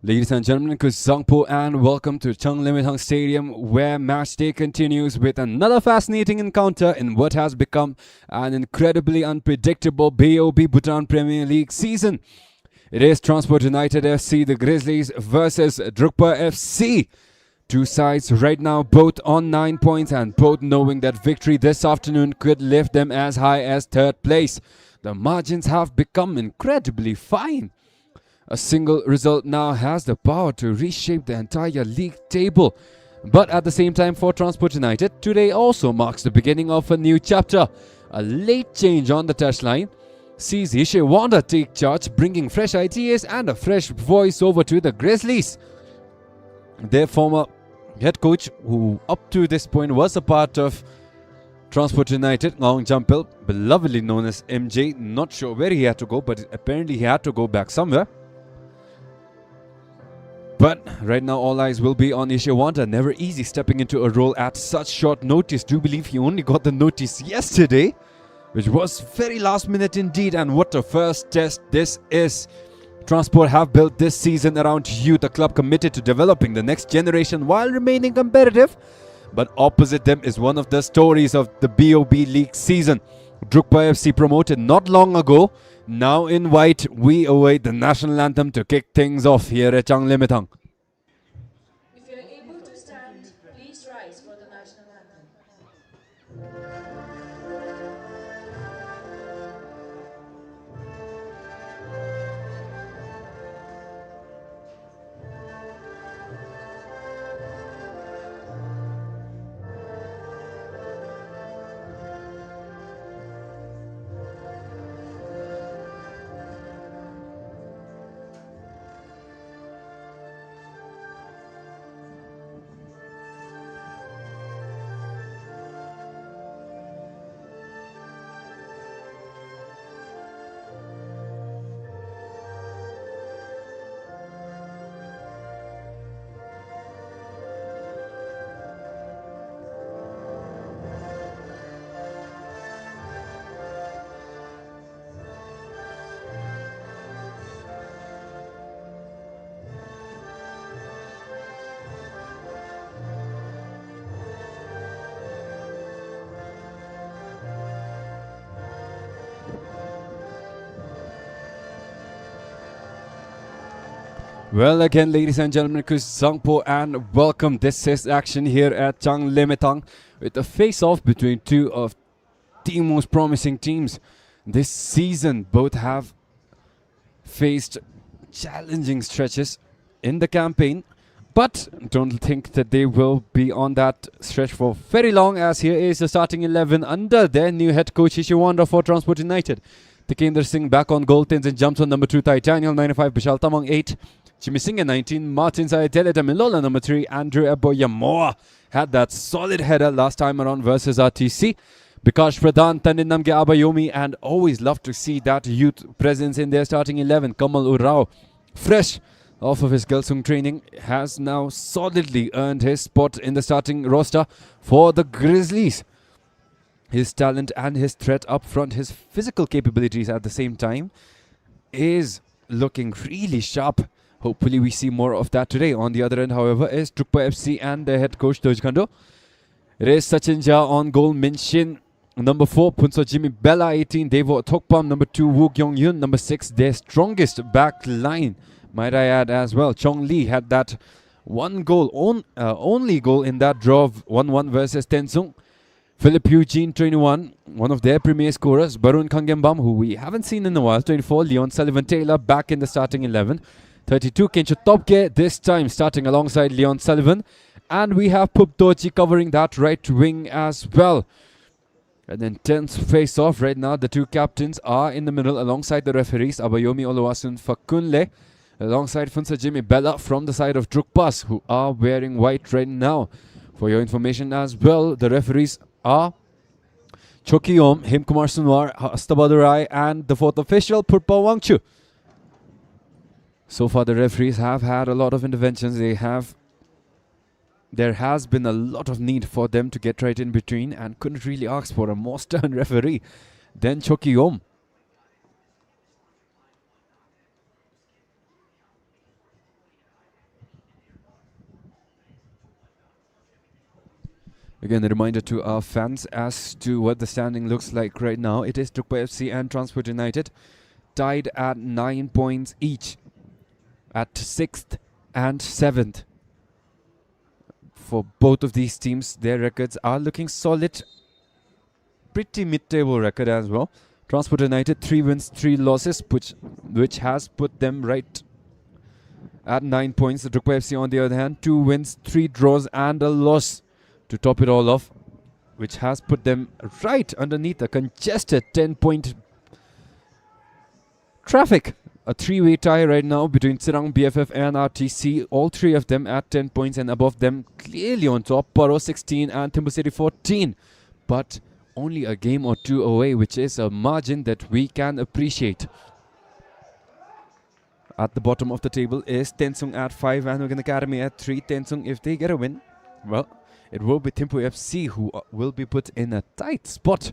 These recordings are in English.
Ladies and gentlemen, Kusangpo and welcome to Chung Limitang Stadium, where match day continues with another fascinating encounter in what has become an incredibly unpredictable BoB Bhutan Premier League season. It is Transport United FC, the Grizzlies, versus DRUKPA FC. Two sides right now both on 9 points and both knowing that victory this afternoon could lift them as high as third place. The margins have become incredibly fine. A single result now has the power to reshape the entire league table. But at the same time, for Transport United, today also marks the beginning of a new chapter. A late change on the touchline sees Ishe Wanda take charge, bringing fresh ideas and a fresh voice over to the Grizzlies. Their former head coach, who up to this point was a part of Transport United, Ngong Jampil, belovedly known as MJ, not sure where he had to go, but apparently he had to go back somewhere. But right now all eyes will be on Ishe Wanda. Never easy stepping into a role at such short notice. Do believe he only got the notice yesterday, which was very last minute indeed. And what a first test this is. Transport have built this season around youth, a club committed to developing the next generation while remaining competitive. But opposite them is one of the stories of the BoB League season. DRUKPA FC promoted not long ago. Now in white, we await the national anthem to kick things off here at Chung Limitang. If you are able to stand, please rise for the national anthem. Well, again, ladies and gentlemen, Kusangpo and welcome. This is action here at Chung Limitang with a face-off between two of the most promising teams this season. Both have faced challenging stretches in the campaign, but don't think that they will be on that stretch for very long, as here is the starting 11 under their new head coach Ishe Wanda for Transport United. Tikendra Singh back on goal, Tenzin jumps on number 2, Titanial 95, Bishal Tamang 8, Jimmy Singh at 19, Martin Sayeteleta Milola number 3, Andrew Aboyamoa had that solid header last time around versus RTC. Bikash Pradhan, Tanin Namge Abayomi, and always love to see that youth presence in their starting 11. Kamal Urao, fresh off of his Gelsung training, has now solidly earned his spot in the starting roster for the Grizzlies. His talent and his threat up front, his physical capabilities at the same time, is looking really sharp. Hopefully we see more of that today. On the other end, however, is DRUKPA FC and their head coach Dojkando. It is Sachin Jha on goal, Min Shin number 4, Punso Jimmy Bella 18, Devo Thokpam number 2, Woo Kyung Yun number 6, their strongest back line, might I add as well. Chong Lee had that one goal, only goal in that draw of 1-1 versus Tensung. Philip Eugene 21, one of their premier scorers. Barun Kangembam, who we haven't seen in a while, 24. Leon Sullivan Taylor back in the starting 11. 32, Kencho Topke, this time starting alongside Leon Sullivan. And we have Pup Dochi covering that right wing as well. An intense face-off right now. The two captains are in the middle alongside the referees, Abayomi Oluwasun Fakunle, alongside Funsa Jimmy Bella from the side of DRUKPA, who are wearing white right now. For your information as well, the referees are Chokiom, Himkumar Sunwar, Hastabadurai, and the fourth official, Purpa Wangchu. So far, the referees have had a lot of interventions. There has been a lot of need for them to get right in between, and couldn't really ask for a more stern referee than Chokiom. Again, a reminder to our fans as to what the standing looks like right now. It is DRUKPA FC and Transport United tied at 9 points each at 6th and 7th. For both of these teams, their records are looking solid. Pretty mid-table record as well. Transport United 3 wins, 3 losses, which has put them right at 9 points. The DRUKPA FC, on the other hand, 2 wins, 3 draws and a loss to top it all off, which has put them right underneath a congested 10-point traffic. A 3-way tie right now between Tsirang, BFF and RTC. All 3 of them at 10 points, and above them clearly on top, Paro 16 and Thimpu City 14. But only a game or 2 away, which is a margin that we can appreciate. At the bottom of the table is Tensung at 5 and Hogan Academy at 3. Tensung, if they get a win, well, it will be Thimpu FC who will be put in a tight spot.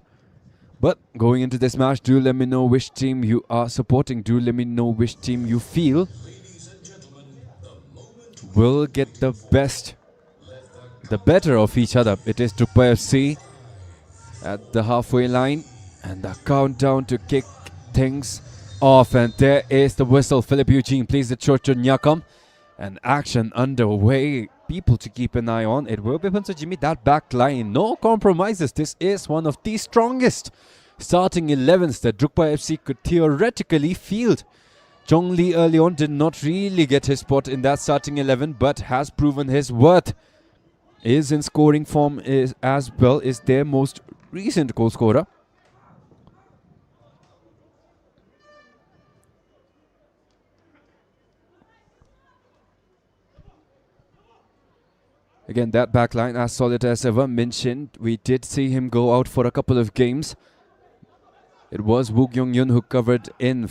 But going into this match, do let me know which team you are supporting. Do let me know which team you feel will get the better of each other. It is DRUKPA FC at the halfway line, and the countdown to kick things off. And there is the whistle. Philip Eugene plays the Chocho Nyakam, and action underway. People to keep an eye on. It will be Punsa Jimmy, that back line. No compromises. This is one of the strongest starting 11s that DRUKPA FC could theoretically field. Chong Lee early on did not really get his spot in that starting 11, but has proven his worth. Is in scoring form as well, is their most recent goal scorer. Again, that backline as solid as ever. Mentioned, we did see him go out for a couple of games. It was Woo Kyung Yun who covered in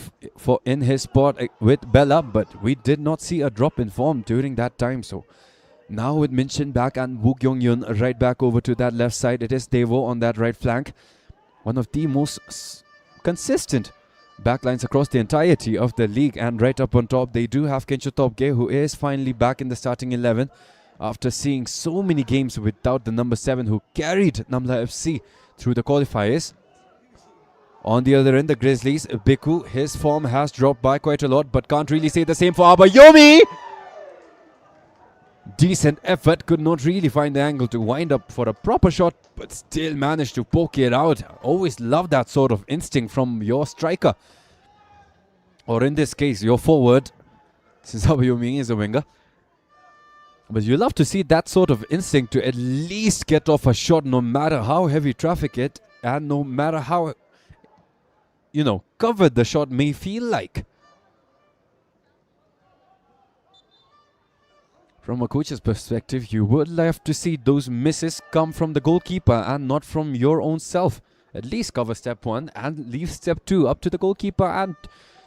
his spot with Bella, but we did not see a drop in form during that time. So now with Minchin back and Woo Kyung Yun right back over to that left side, it is Devo on that right flank. One of the most consistent backlines across the entirety of the league. And right up on top, they do have Kencho Topge, who is finally back in the starting 11. After seeing so many games without the number 7 who carried Namla FC through the qualifiers. On the other end, the Grizzlies, Biku, his form has dropped by quite a lot, but can't really say the same for Abayomi. Decent effort, could not really find the angle to wind up for a proper shot, but still managed to poke it out. Always love that sort of instinct from your striker. Or in this case, your forward, since Abayomi is a winger. But you love to see that sort of instinct to at least get off a shot, no matter how heavy traffic it, and no matter how, covered the shot may feel like. From a coach's perspective, you would love to see those misses come from the goalkeeper and not from your own self. At least cover step 1 and leave step 2 up to the goalkeeper and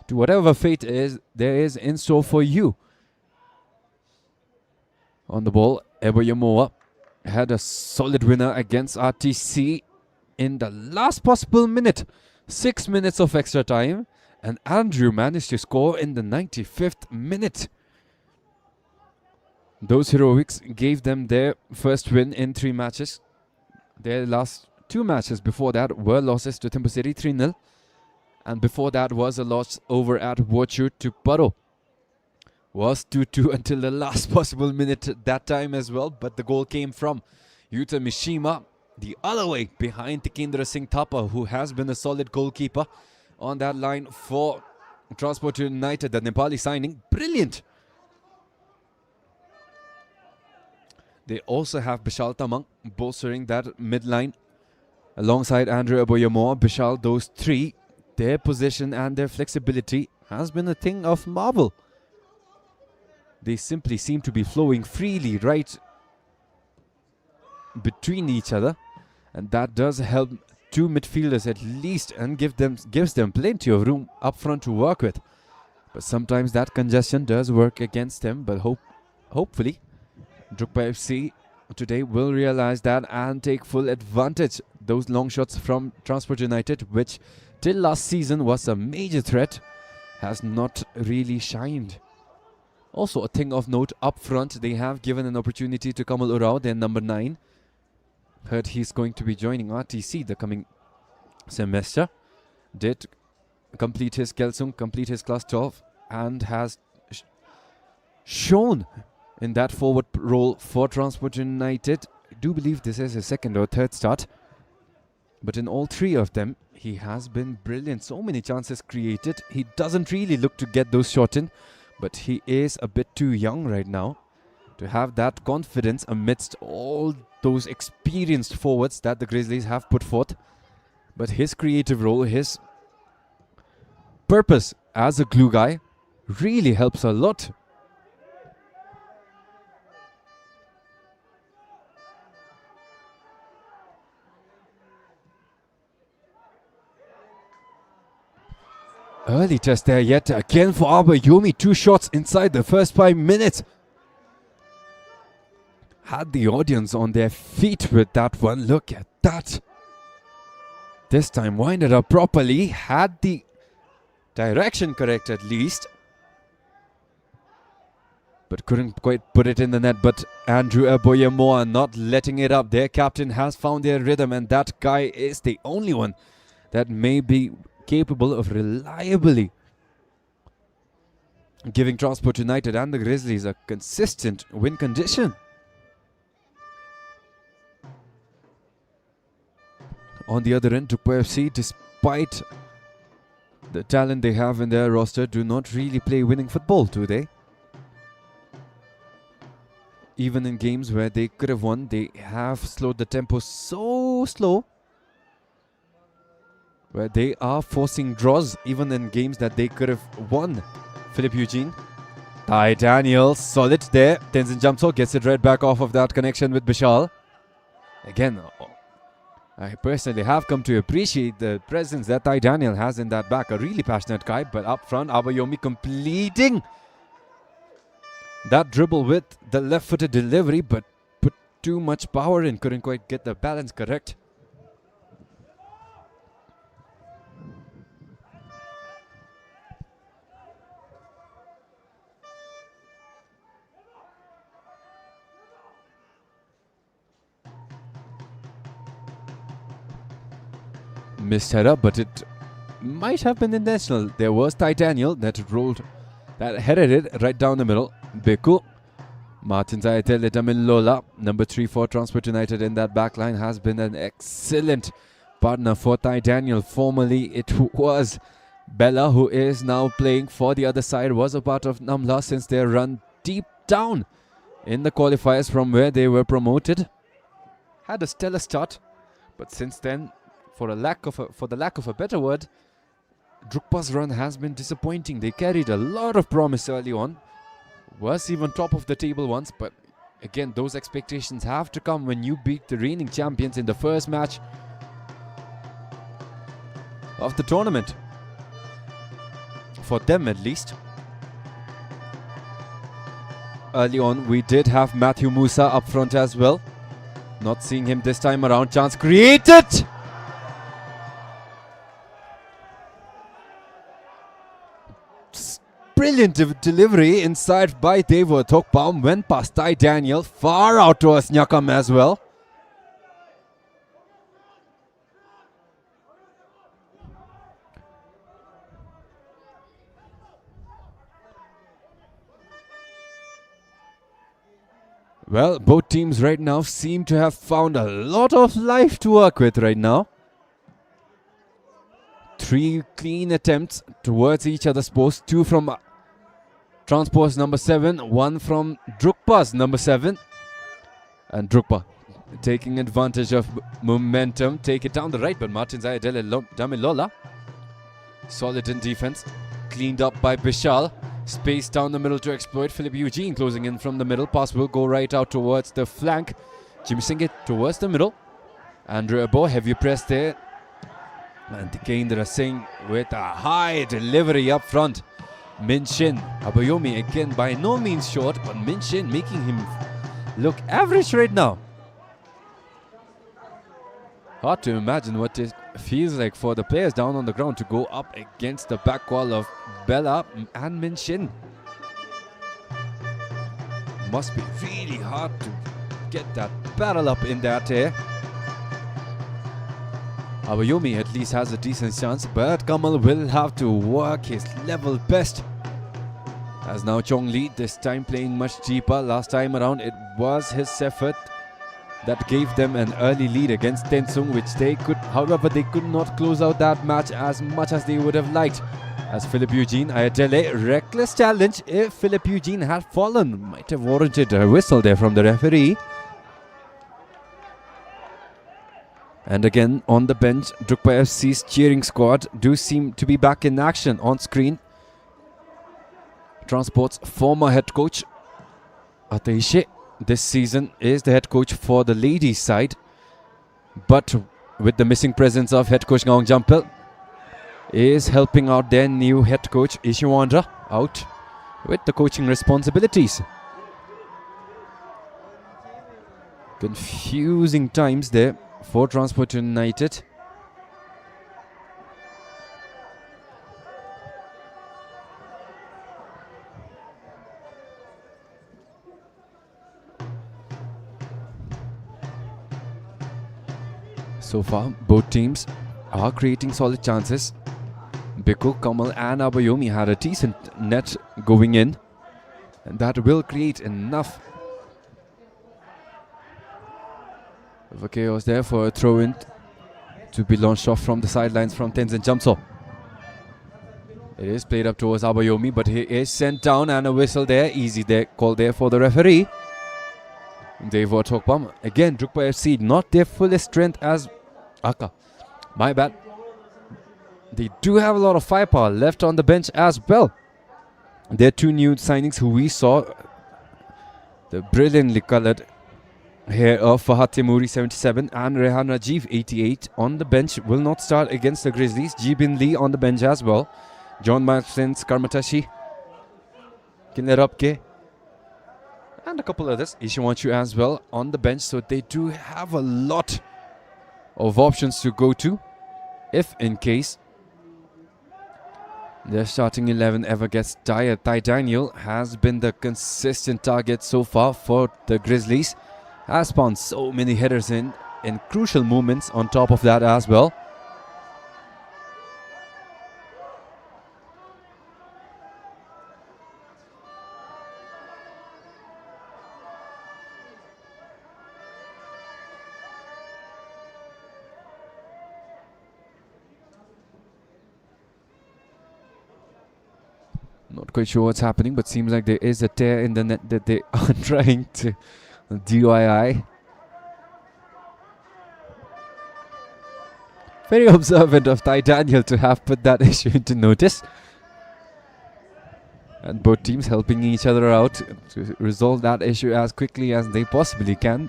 to whatever fate there is in store for you. On the ball, Eboyamoa had a solid winner against RTC in the last possible minute. 6 minutes of extra time, and Andrew managed to score in the 95th minute. Those heroics gave them their first win in 3 matches. Their last 2 matches before that were losses to Thimpu City 3-0, and before that was a loss over at Wochu to Paro. Was 2-2 until the last possible minute that time as well, but the goal came from Yuta Mishima, the other way behind Tikendra Singh Thapa, who has been a solid goalkeeper on that line for Transport United. The Nepali signing, brilliant. They also have Bishal Tamang bolstering that midline alongside Andrew Aboyamoa. Bishal, those 3, their position and their flexibility has been a thing of marvel. They simply seem to be flowing freely right between each other, and that does help two midfielders at least and gives them plenty of room up front to work with. But sometimes that congestion does work against them, but hopefully DRUKPA FC today will realize that and take full advantage. Those long shots from Transport United, which till last season was a major threat, has not really shined. Also, a thing of note, up front they have given an opportunity to Kamal Urao, their number 9. Heard he's going to be joining RTC the coming semester. Did complete his Gelsung, complete his class 12, and has shown in that forward role for Transport United. I do believe this is his second or third start, but in all 3 of them he has been brilliant. So many chances created. He doesn't really look to get those shot in, but he is a bit too young right now to have that confidence amidst all those experienced forwards that the Grizzlies have put forth. But his creative role, his purpose as a glue guy really helps a lot. Early test there yet again for Abayomi. 2 shots inside the first 5 minutes. Had the audience on their feet with that one. Look at that. This time winded up properly. Had the direction correct at least, but couldn't quite put it in the net. But Andrew Aboyemoa not letting it up. Their captain has found their rhythm, and that guy is the only one that may be capable of reliably giving Transport United and the Grizzlies a consistent win condition. On the other end, DRUKPA FC, despite the talent they have in their roster, do not really play winning football, do they? Even in games where they could have won, they have slowed the tempo so slow, where they are forcing draws even in games that they could have won. Philip Eugene. Ty Daniel, solid there. Tenzin Jamso gets it right back off of that connection with Bishal. Again, I personally have come to appreciate the presence that Ty Daniel has in that back. A really passionate guy, but up front, Abayomi completing that dribble with the left-footed delivery, but put too much power in. Couldn't quite get the balance correct. Missed header, but it might have been intentional. There was Ty Daniel that headed it right down the middle. Beku. Martin Zayatele Damilola, number 3 for Transport United in that backline, has been an excellent partner for Ty Daniel. Formerly it was Bella, who is now playing for the other side, was a part of Namla since their run deep down in the qualifiers from where they were promoted. Had a stellar start, but since then, for the lack of a better word, DRUKPA's run has been disappointing. They carried a lot of promise early on, was even top of the table once, but again, those expectations have to come when you beat the reigning champions in the first match of the tournament. For them at least. Early on, we did have Matthew Musa up front as well. Not seeing him this time around. Chance created! Brilliant delivery inside by Devo Thokpam. Went past Ty Daniel. Far out towards Nyakam as well. Well, both teams right now seem to have found a lot of life to work with right now. 3 clean attempts towards each other's post. 2 from Transport's number 7, 1 from DRUKPA's number 7. And DRUKPA taking advantage of momentum. Take it down the right, but Martin Zayadele Damilola, solid in defense. Cleaned up by Bishal. Space down the middle to exploit. Philip Eugene closing in from the middle. Pass will go right out towards the flank. Jimmy Singh towards the middle. Andrew Abo, heavy press there. And Tikendra Singh with a high delivery up front. Min Shin. Abayomi again by no means short, but Min Shin making him look average right now. Hard to imagine what it feels like for the players down on the ground to go up against the back wall of Bella and Min Shin. Must be really hard to get that barrel up in that air. Abayomi at least has a decent chance, but Kamal will have to work his level best. As now Chong Lee, this time playing much deeper. Last time around it was his effort that gave them an early lead against Tensung, which they could, however, they could not close out that match as much as they would have liked. As Philip Eugene, Ayatele, reckless challenge. If Philip Eugene had fallen, might have warranted a whistle there from the referee. And again, on the bench, DRUKPA FC's cheering squad do seem to be back in action on screen. Transport's former head coach, Ataishe, this season is the head coach for the ladies side. But with the missing presence of head coach Ngaung Jampel, is helping out their new head coach Ishiwandra out with the coaching responsibilities. Confusing times there for Transport United. So far, both teams are creating solid chances. Biko, Kamal and Abayomi had a decent net going in, and that will create enough of a chaos there for a throw-in to be launched off from the sidelines from Tenzin Jamso. It is played up towards Abayomi, but he is sent down, and a whistle there, easy there, call there for the referee. Devo Tokpam, again DRUKPA FC, not their fullest strength as Aka. My bad. They do have a lot of firepower left on the bench as well. Their two new signings who we saw, the brilliantly colored hair of Fahad Temuri 77 and Rehan Rajiv 88 on the bench, will not start against the Grizzlies. Jibin Lee on the bench as well. John Martins, Karmatashi, Kinlerapke, and a couple others, Ishiwanchu as well on the bench. So they do have a lot of options to go to if in case their starting 11 ever gets tired. Ty Daniel has been the consistent target so far for the Grizzlies. Has spawned so many headers in crucial moments on top of that as well. Not quite sure what's happening, but seems like there is a tear in the net that they are trying to DIY. Very observant of Ty Daniel to have put that issue into notice. And both teams helping each other out to resolve that issue as quickly as they possibly can.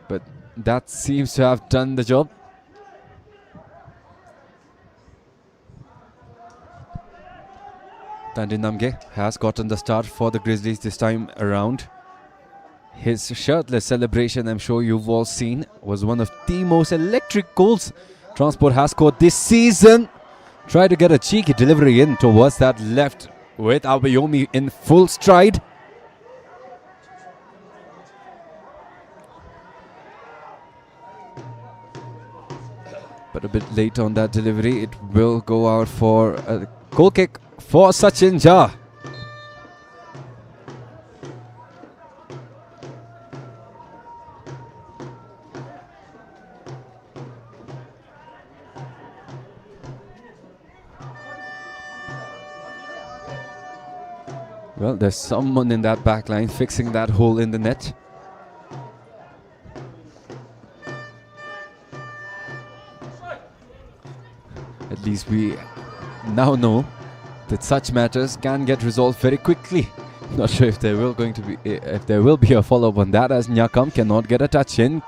But that seems to have done the job. Tandin Namge has gotten the start for the Grizzlies this time around. His shirtless celebration, I'm sure you've all seen, was one of the most electric goals Transport has scored this season. Try to get a cheeky delivery in towards that left with Abayomi in full stride. But a bit late on that delivery, it will go out for a goal kick for Sachin Jha. Well, there's someone in that back line fixing that hole in the net. At least we now know that such matters can get resolved very quickly. Not sure if there will be a follow-up on that, as Nyakam cannot get a touch in.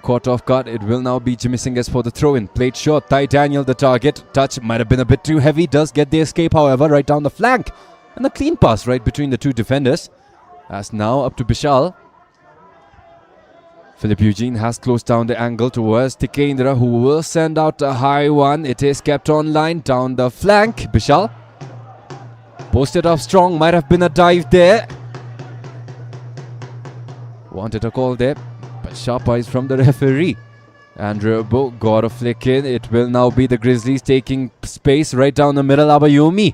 Caught off guard, it will now be Jimmy Singh for the throw-in. Played short, Ty Daniel the target. Touch might have been a bit too heavy, does get the escape however, right down the flank. And a clean pass right between the two defenders. As now up to Bishal. Philip Eugene has closed down the angle towards Tikendra, who will send out a high one. It is kept on line down the flank. Bishal posted up strong, might have been a dive there. Wanted a call there, but sharp eyes from the referee. Andrew Bo got a flick in. It will now be the Grizzlies taking space right down the middle. Abayomi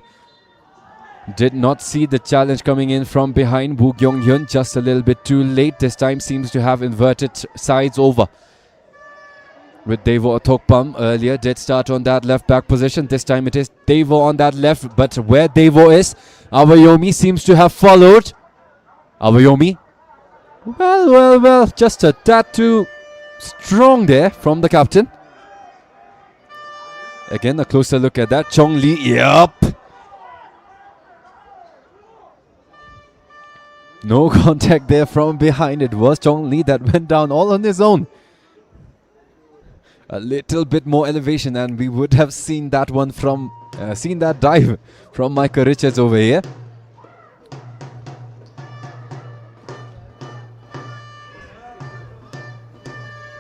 did not see the challenge coming in from behind. Woo Kyung Hyun just a little bit too late. This time seems to have inverted sides over. With Devo Atokpam earlier did start on that left back position. This time it is Devo on that left, but where Devo is, Abayomi seems to have followed. Abayomi, well, just a tad too strong there from the captain. Again, a closer look at that. Chong Lee, yup. No contact there from behind. It was Chong Lee that went down all on his own. A little bit more elevation and we would have seen that one from, seen that dive from Micah Richards over here.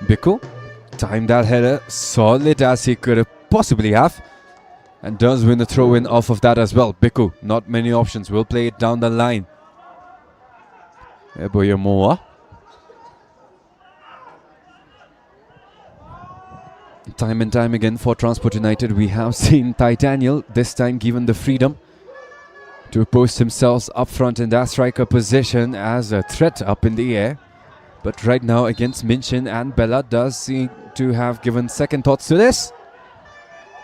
Biko timed that header solid as he could have possibly have, and does win the throw-in off of that as well. Biko, not many options, will play it down the line. Eboyamoa. Time and time again for Transport United, we have seen Ty Daniel this time given the freedom to post himself up front in that striker position as a threat up in the air. But right now against Minchin and Bella does seem to have given second thoughts to this,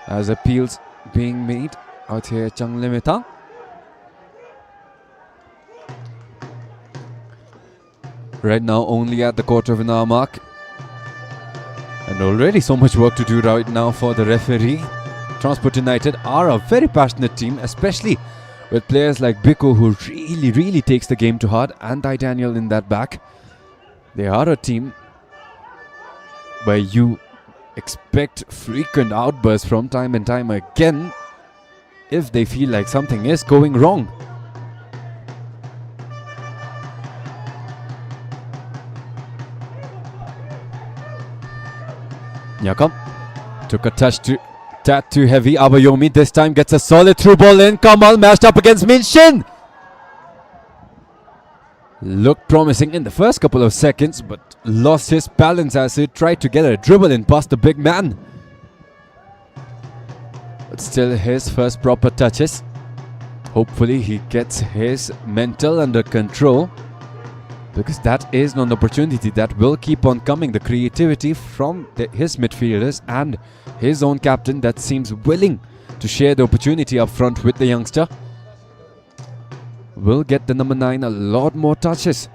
as appeals being made out here Chang Limita. Right now only at the quarter of an hour mark. And already so much work to do right now for the referee. Transport United are a very passionate team, especially with players like Biko, who really takes the game to heart, and Ty Daniel in that back. They are a team where you expect frequent outbursts from time and time again if they feel like something is going wrong. Nyakam took a touch to tad too heavy. Abayomi this time gets a solid through ball in. Kamal mashed up against Minchin. Looked promising in the first couple of seconds, but lost his balance as he tried to get a dribble in past the big man. But still his first proper touches. Hopefully he gets his mental under control, because that is an opportunity that will keep on coming. The creativity from his midfielders and his own captain that seems willing to share the opportunity up front with the youngster will get the number 9 a lot more touches.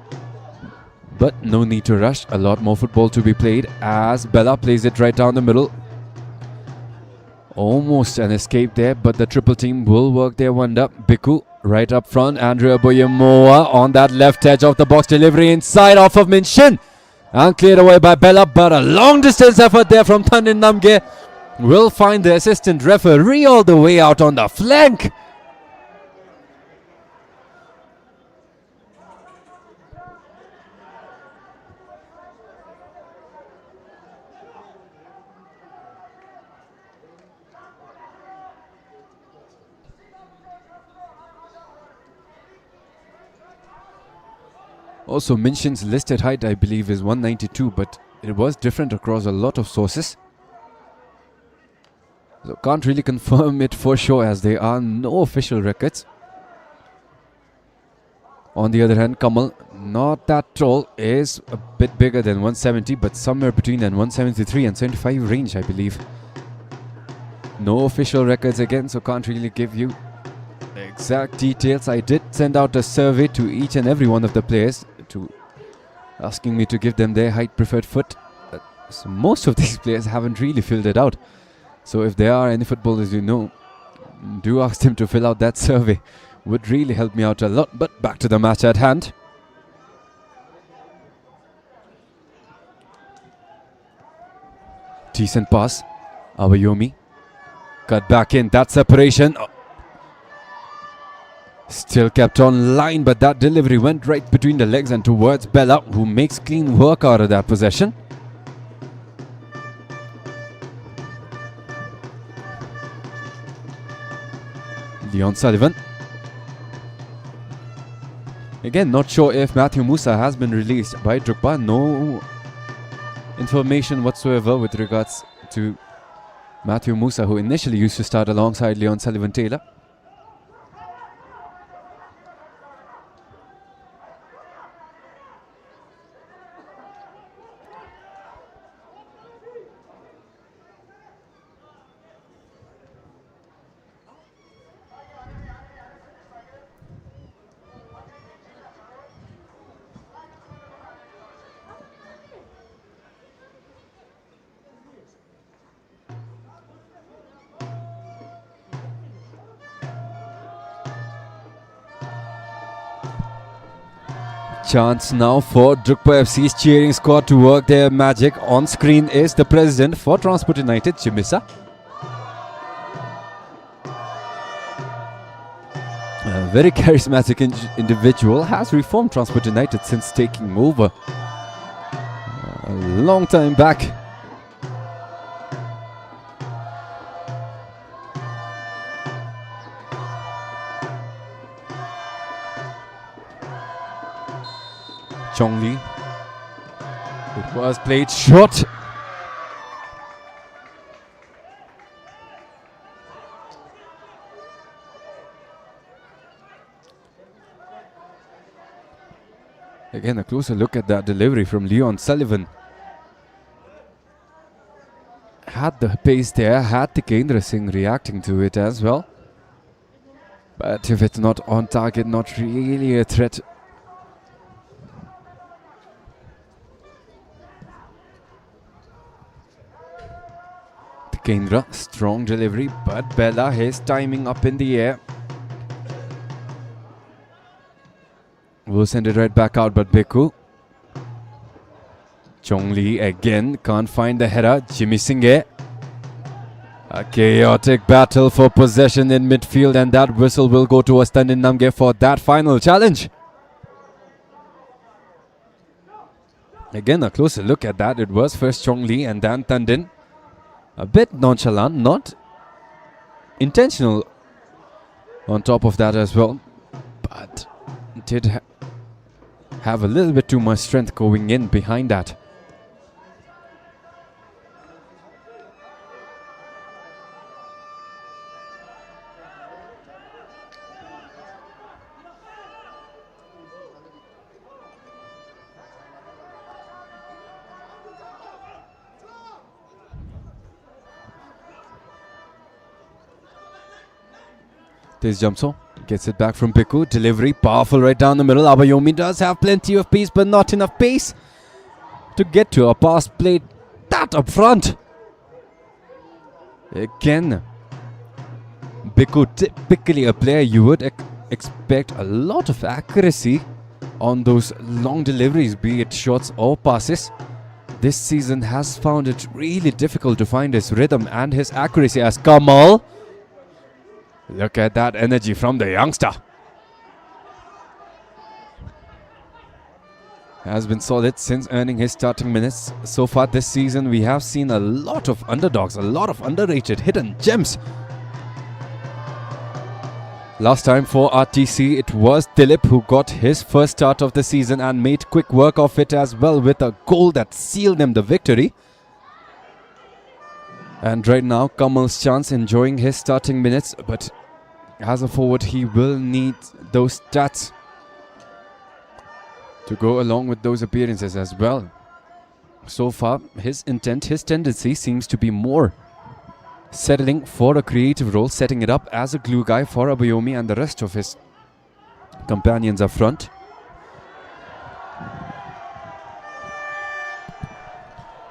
But no need to rush, a lot more football to be played as Bella plays it right down the middle. Almost an escape there, but the triple team will work their wonder. Biku right up front, Andrea Boyamoa on that left edge of the box, delivery inside off of Minchin and cleared away by Bella, but a long distance effort there from Thanin Namge will find the assistant referee all the way out on the flank. Also, Minchin's listed height, I believe, is 192, but it was different across a lot of sources. So can't really confirm it for sure, as there are no official records. On the other hand, Kamal, not that tall, is a bit bigger than 170, but somewhere between an 173 and 75 range, I believe. No official records again, so can't really give you exact details. I did send out a survey to each and every one of the players, asking me to give them their height preferred foot. So most of these players haven't really filled it out. So if there are any footballers you know Do ask him to fill out that survey. Would really help me out a lot. But back to the match at hand. Decent pass. Abayomi. Cut back in. That separation. Still kept on line, but that delivery went right between the legs and towards Bella, who makes clean work out of that possession. Leon Sullivan. Again, not sure if Matthew Musa has been released by DRUKPA. No information whatsoever with regards to Matthew Musa, who initially used to start alongside Leon Sullivan-Taylor. Chance now for DRUKPA FC's cheering squad to work their magic. On screen is the president for Transport United, Chimisa. A very charismatic individual, has reformed Transport United since taking over a long time back. Chongli. It was played short. Again, a closer look at that delivery from Leon Sullivan. Had the pace there, had Tikendra Singh reacting to it as well. But if it's not on target, not really a threat. Kendra, strong delivery, but Bella, his timing up in the air. Will send it right back out, but Beku. Chongli again, can't find the header. Jimmy Singh. A chaotic battle for possession in midfield, and that whistle will go to Tandin Namge for that final challenge. Again, a closer look at that. It was first Chongli and then Tandin. A bit nonchalant, not intentional on top of that as well, but did have a little bit too much strength going in behind that. This Jamso gets it back from Biku. Delivery powerful right down the middle. Abayomi does have plenty of pace, but not enough pace to get to a pass played that up front. Again, Biku, typically a player you would expect a lot of accuracy on those long deliveries, be it shots or passes. This season has found it really difficult to find his rhythm and his accuracy as Kamal. Look at that energy from the youngster. Has been solid since earning his starting minutes. So far this season, we have seen a lot of underdogs, a lot of underrated hidden gems. Last time for RTC, it was Dilip who got his first start of the season and made quick work of it as well with a goal that sealed them the victory. And right now, Kamal's chance, enjoying his starting minutes, but as a forward, he will need those stats to go along with those appearances as well. So far, his intent, his tendency seems to be more settling for a creative role, setting it up as a glue guy for Abayomi and the rest of his companions up front.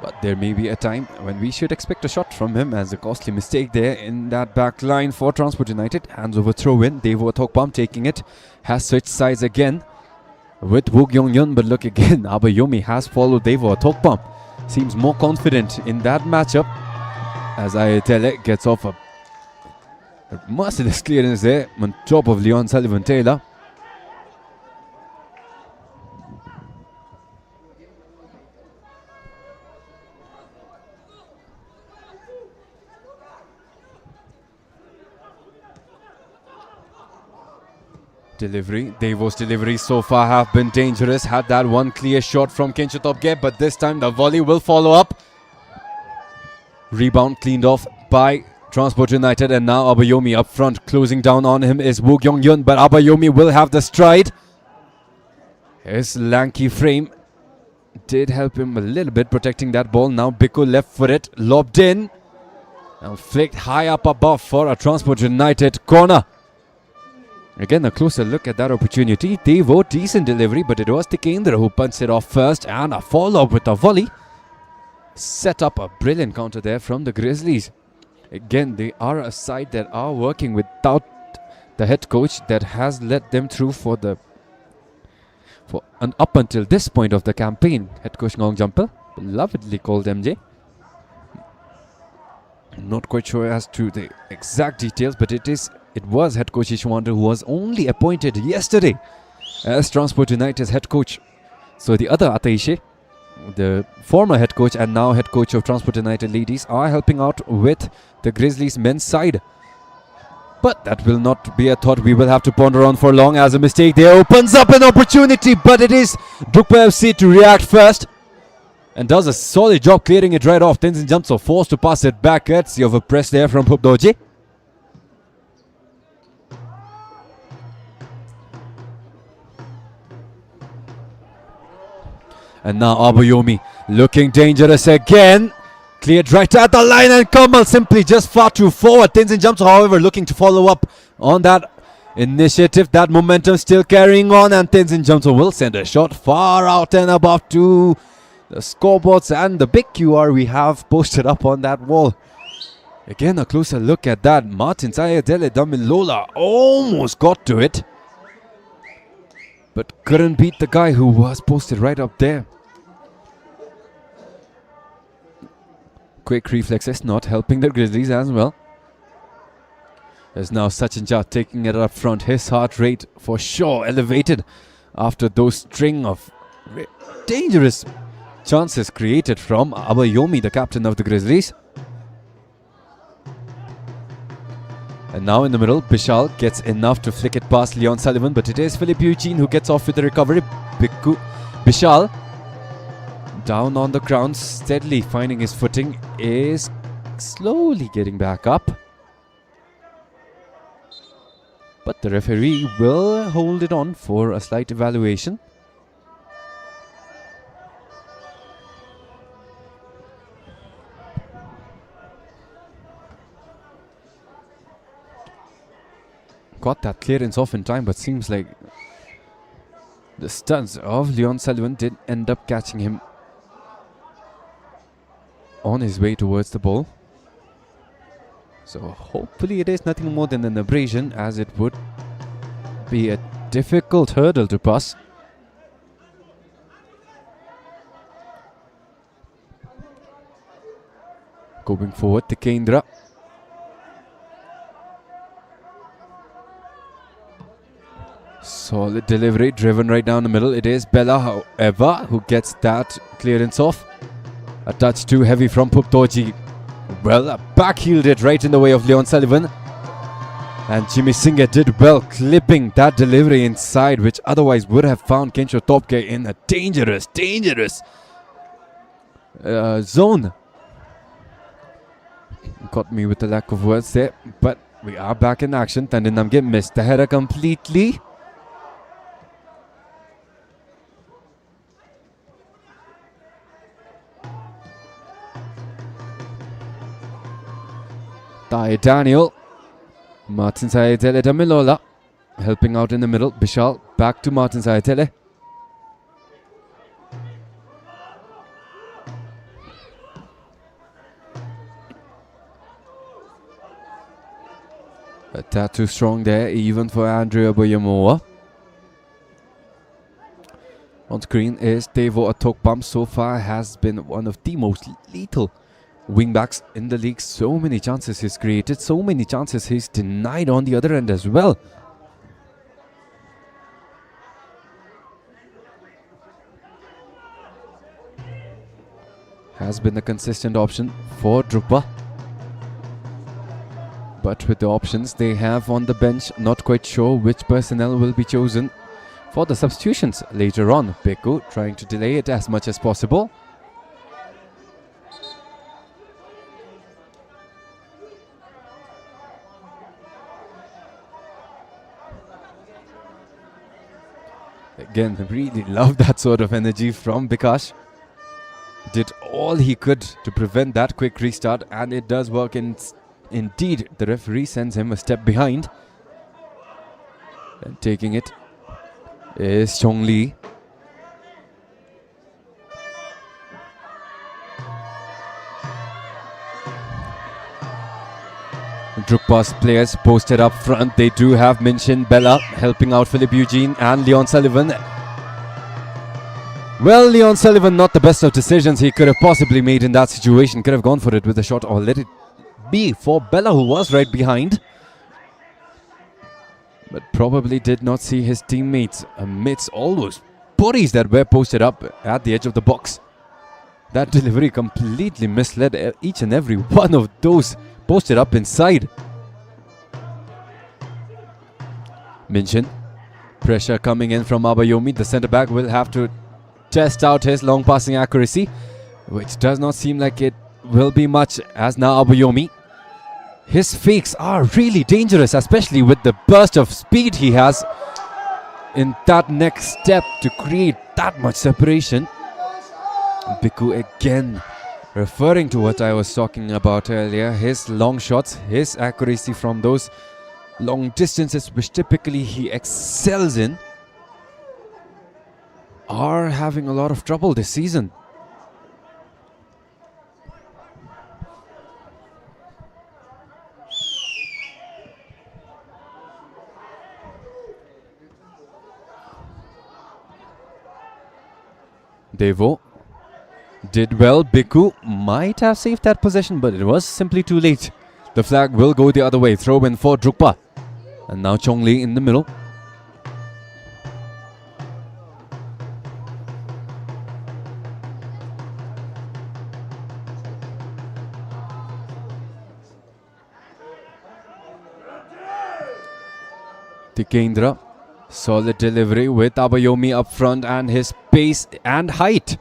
But there may be a time when we should expect a shot from him, as a costly mistake there in that back line for Transport United. Hands over throw in. Devo Thokpam taking it. Has switched sides again with Wook Yong Yun. But look again, Abayomi has followed Devo Thokpam. Seems more confident in that matchup, as Ayatele gets off a merciless clearance there on top of Leon Sullivan-Taylor. Delivery, Devo's deliveries so far have been dangerous. Had that one clear shot from Kinchotopge, but this time the volley will follow up. Rebound cleaned off by Transport United, and now Abayomi up front. Closing down on him is Wook Yong Yun, but Abayomi will have the stride. His lanky frame did help him a little bit protecting that ball. Now Biko left footed, lobbed in and flicked high up above for a Transport United corner. Again, a closer look at that opportunity. Devo, decent delivery, but it was Tikendra who punched it off first, and a follow-up with a volley. Set up a brilliant counter there from the Grizzlies. Again, they are a side that are working without the head coach that has led them through for up until this point of the campaign. Head coach Ngong Jumper, belovedly called MJ. I'm not quite sure as to the exact details, but it was head coach Ishwander who was only appointed yesterday as Transport United's head coach. So the other Ataishe, the former head coach and now head coach of Transport United ladies, are helping out with the Grizzlies men's side. But that will not be a thought we will have to ponder on for long, as a mistake there opens up an opportunity, but it is DRUKPA FC to react first and does a solid job clearing it right off. Tenzin Jamso forced to pass it back. Courtesy of a press there from Phupdoji. And now Abayomi looking dangerous again. Cleared right at the line, and Kamal simply just far too forward. Tenzin Jamso, however, looking to follow up on that initiative. That momentum still carrying on, and Tenzin Jamso will send a shot far out and above to the scoreboards and the big QR we have posted up on that wall. Again, a closer look at that. Martin Sayadele Damilola almost got to it, but couldn't beat the guy who was posted right up there. Quick reflexes not helping the Grizzlies as well. There's now Sachin Jha taking it up front. His heart rate for sure elevated after those string of dangerous chances created from Abayomi, the captain of the Grizzlies. And now in the middle, Bishal gets enough to flick it past Leon Sullivan, but it is Philip Eugene who gets off with the recovery. Bishal down on the ground, steadily finding his footing, is slowly getting back up. But the referee will hold it on for a slight evaluation. Got that clearance off in time, but seems like the studs of Leon Sullivan did end up catching him on his way towards the ball. So hopefully it is nothing more than an abrasion, as it would be a difficult hurdle to pass. Going forward to Kendra. Solid delivery, driven right down the middle. It is Bella, however, who gets that clearance off. A touch too heavy from Phupdoji. Well, back-heeled it right in the way of Leon Sullivan. And Jimmy Singh did well, clipping that delivery inside, which otherwise would have found Kinchotopge in a dangerous zone. Got me with the lack of words there, but we are back in action. Tandinamge missed the header completely. Tai Daniel, Martin Sayatele Damilola helping out in the middle. Bishal back to Martin Sayatele. A tad too strong there, even for Andrea Boyamoa. On screen is Devo Atokpam. So far has been one of the most lethal wingbacks in the league. So many chances he's created, so many chances he's denied on the other end as well. Has been a consistent option for DRUKPA. But with the options they have on the bench, not quite sure which personnel will be chosen for the substitutions later on. Beku trying to delay it as much as possible. Again, really love that sort of energy from Bikash. Did all he could to prevent that quick restart, and it does work. Indeed, the referee sends him a step behind. And taking it is Chong Lee. DRUKPA's players posted up front. They do have Minchin, Bella helping out Philip Eugene and Leon Sullivan. Well, Leon Sullivan, not the best of decisions he could have possibly made in that situation. Could have gone for it with a shot or let it be for Bella, who was right behind. But probably did not see his teammates amidst all those bodies that were posted up at the edge of the box. That delivery completely misled each and every one of those posted up inside. Minchin. Pressure coming in from Abayomi. The centre back will have to test out his long passing accuracy, which does not seem like it will be much, as now Abayomi. His fakes are really dangerous, especially with the burst of speed he has in that next step to create that much separation. Biku again referring to what I was talking about earlier. His long shots, his accuracy from those long distances, which typically he excels in, are having a lot of trouble this season. Devo did well. Biku might have saved that possession, but it was simply too late. The flag will go the other way. Throw in for DRUKPA. And now Chong Lee in the middle. Tikendra. Solid delivery with Abayomi up front, and his pace and height.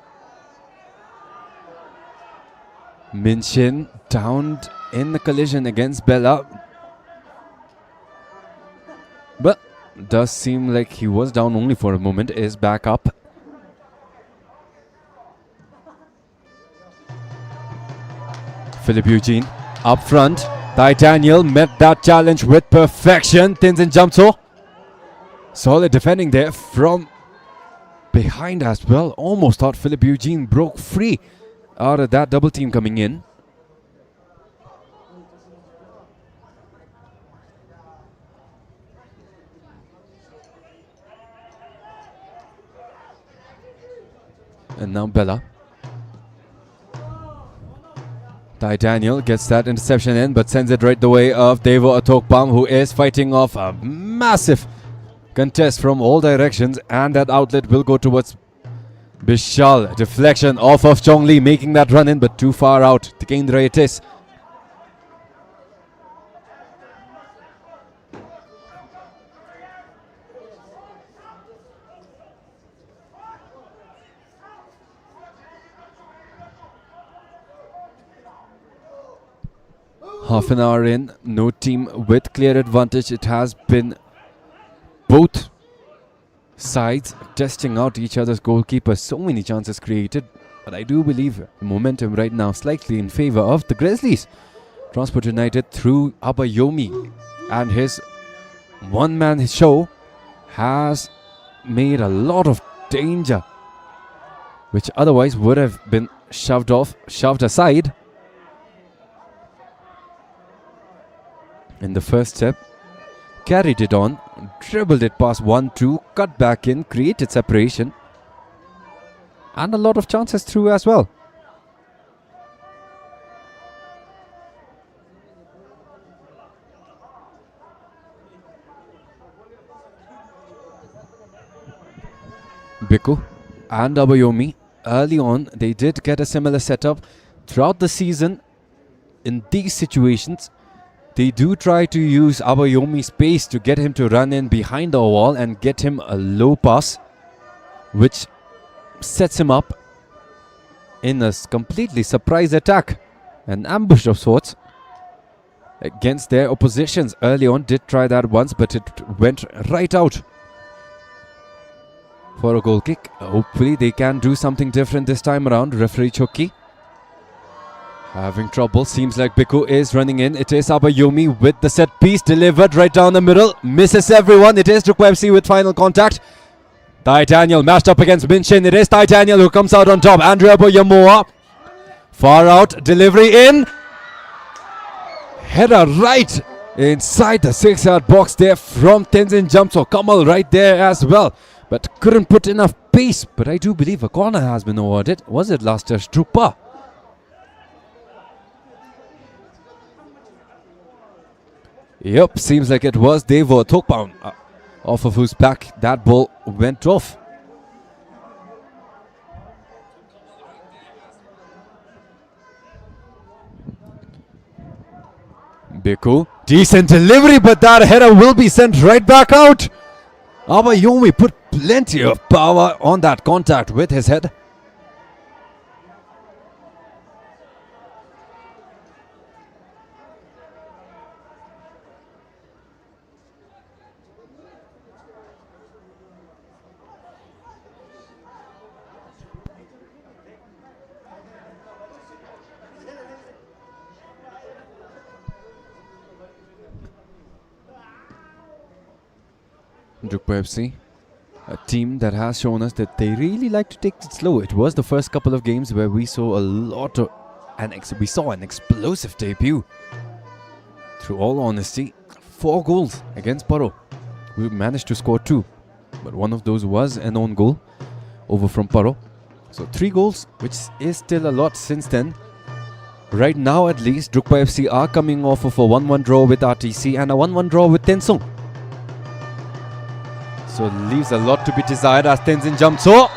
Minchin downed in the collision against Bella. But does seem like he was down only for a moment. Is back up. Philip Eugene up front. Tai Daniel met that challenge with perfection. Tenzin Jamso. Solid defending there from behind as well. Almost thought Philip Eugene broke free out of that double team coming in. And now Bella. Tai Daniel gets that interception in, but sends it right the way of Devo Atokpam, who is fighting off a massive contest from all directions, and that outlet will go towards Bishal. Deflection off of Chong Lee, making that run in, but too far out. Tikendra it is. Half an hour in, no team with clear advantage. It has been both sides testing out each other's goalkeepers. So many chances created, but I do believe the momentum right now slightly in favor of the Grizzlies. Transport United through Abayomi and his one-man show has made a lot of danger, which otherwise would have been shoved aside. In the first step, carried it on, dribbled it past 1-2, cut back in, created separation, and a lot of chances through as well. Biku and Abayomi, early on, they did get a similar setup. Throughout the season, in these situations, they do try to use Abayomi's pace to get him to run in behind the wall and get him a low pass, which sets him up in a completely surprise attack, an ambush of sorts against their oppositions. Early on, did try that once, but it went right out for a goal kick. Hopefully they can do something different this time around. Referee Chokki having trouble. Seems like Biku is running in. It is Abayomi with the set piece delivered right down the middle. Misses everyone. It is DRUKPA FC with final contact. Tai Daniel matched up against Minchin. It is Tai Daniel who comes out on top. Andrea Boyamoa. Far out. Delivery in. Header right inside the 6-yard box there from Tenzin Jamso. Kamal right there as well, but couldn't put enough pace. But I do believe a corner has been awarded. Was it last year's DRUKPA? Yep, seems like it was Devo Tokpaun, off of whose back that ball went off. Biku, decent delivery, but that header will be sent right back out. Abayomi put plenty of power on that contact with his head. DRUKPA FC, a team that has shown us that they really like to take it slow. It was the first couple of games where we saw a lot of we saw an explosive debut. Through all honesty, 4 goals against Paro. We managed to score 2, but one of those was an own goal over from Paro. So 3 goals, which is still a lot since then. Right now at least, DRUKPA FC are coming off of a 1-1 draw with RTC and a 1-1 draw with Tensung. So leaves a lot to be desired as Tenzin Jamso.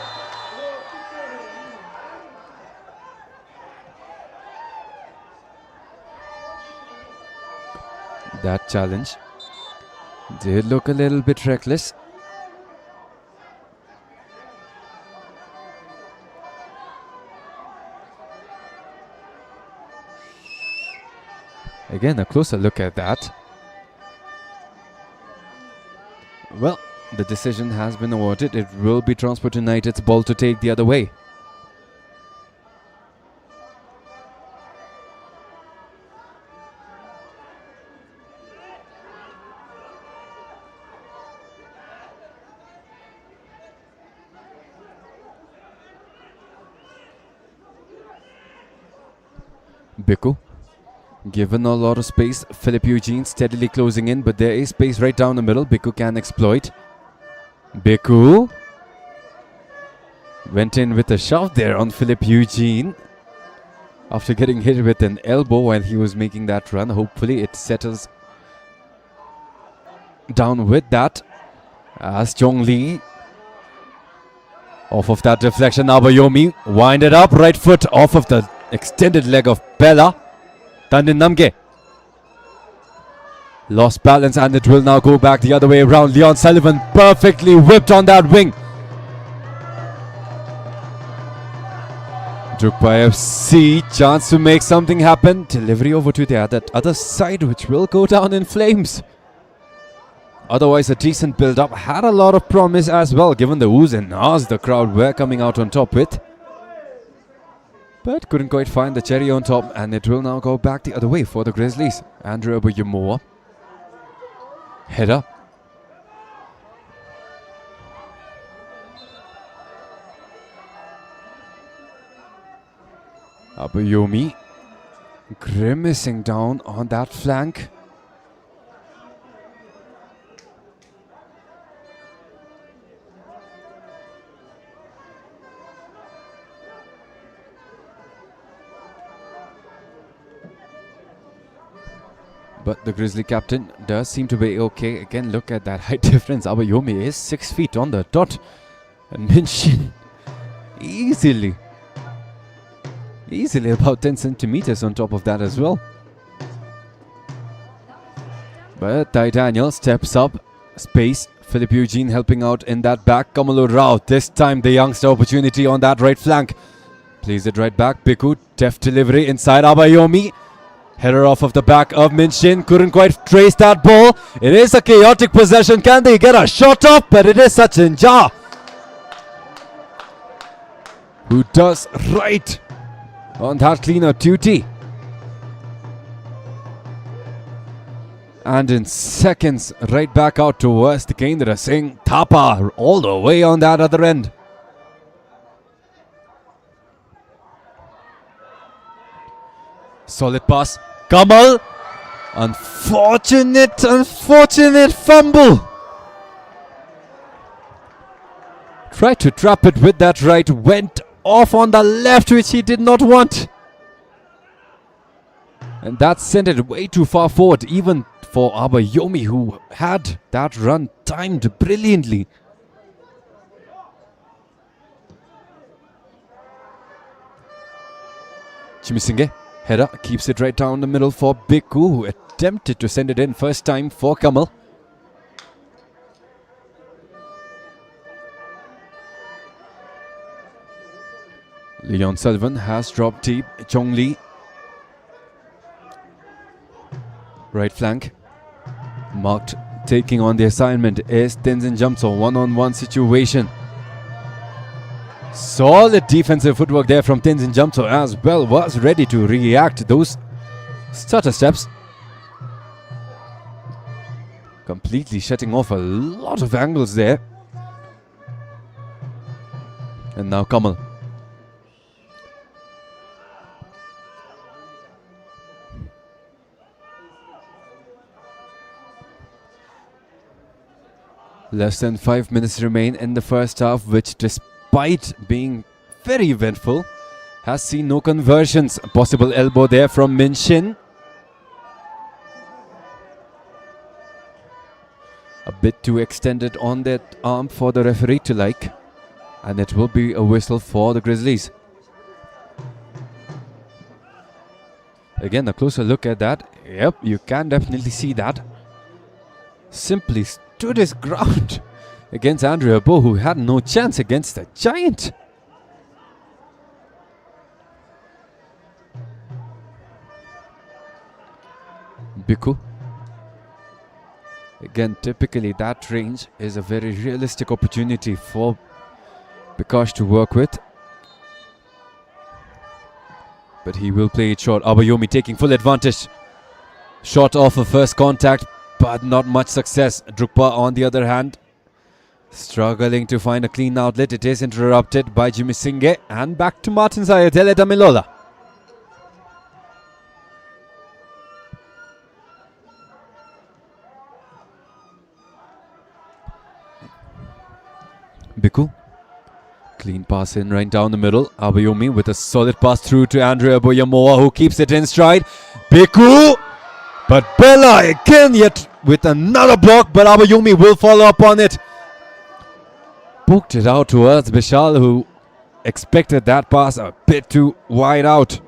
That challenge did look a little bit reckless. Again, a closer look at that. Well, the decision has been awarded. It will be Transport United's ball to take the other way. Biku, given a lot of space. Philip Eugene steadily closing in, but there is space right down the middle. Biku can exploit. Biku went in with a shove there on Philip Eugene after getting hit with an elbow while he was making that run. Hopefully it settles down with that, as Chong Lee off of that deflection. Abayomi winded up, right foot off of the extended leg of Bella. Tandin Namge lost balance, and it will now go back the other way around. Leon Sullivan perfectly whipped on that wing. DRUKPA FC, chance to make something happen. Delivery over to the other side, which will go down in flames. Otherwise, a decent build-up. Had a lot of promise as well, given the oohs and ahs the crowd were coming out on top with. But couldn't quite find the cherry on top, and it will now go back the other way for the Grizzlies. Andrea Boyamoa. Header. Abayomi grimacing down on that flank. But the Grizzly captain does seem to be okay. Again, look at that height difference. Abayomi is 6 feet on the dot. And Minshin easily about 10 centimeters on top of that as well. But Daniel steps up. Space. Philip Eugene helping out in that back. Kamalu Rao. This time the youngster opportunity on that right flank. Plays it right back. Biku. Deft delivery inside Abayomi. Header off of the back of Minshin. Couldn't quite trace that ball. It is a chaotic possession. Can they get a shot off? But it is Sachin Jha who does right on that cleaner duty. And in seconds, right back out towards the Kendra Singh. Thapa all the way on that other end. Solid pass. Kamal. Unfortunate fumble. Tried to trap it with that right. Went off on the left, which he did not want. And that sent it way too far forward, even for Abayomi, who had that run timed brilliantly. Chimisinge, header, keeps it right down the middle for Biku, who attempted to send it in first time for Kamal. Leon Sullivan has dropped deep. Chong Lee. Right flank. Marked taking on the assignment is Tenzin Jamso. One-on-one situation. Solid defensive footwork there from Tenzin Jamso as well. Was ready to react to those stutter steps. Completely shutting off a lot of angles there. And now Kamal. Less than 5 minutes remain in the first half, which despite being very eventful, has seen no conversions. A possible elbow there from Minshin. A bit too extended on that arm for the referee to like. And it will be a whistle for the Grizzlies. Again, a closer look at that. Yep, you can definitely see that. Simply stood his ground against Andrea Bo, who had no chance against the giant. Biku. Again, typically that range is a very realistic opportunity for Bikash to work with. But he will play it short. Abayomi taking full advantage. Shot off of first contact, but not much success. DRUKPA on the other hand, struggling to find a clean outlet. It is interrupted by Jimmy Singhe. And back to Martin Sayatele Damilola. Biku. Clean pass in right down the middle. Abayomi with a solid pass through to Andrea Boyamoa, who keeps it in stride. Biku! But Bella again yet with another block, but Abayomi will follow up on it. Poked it out towards Bishal, who expected that pass a bit too wide out.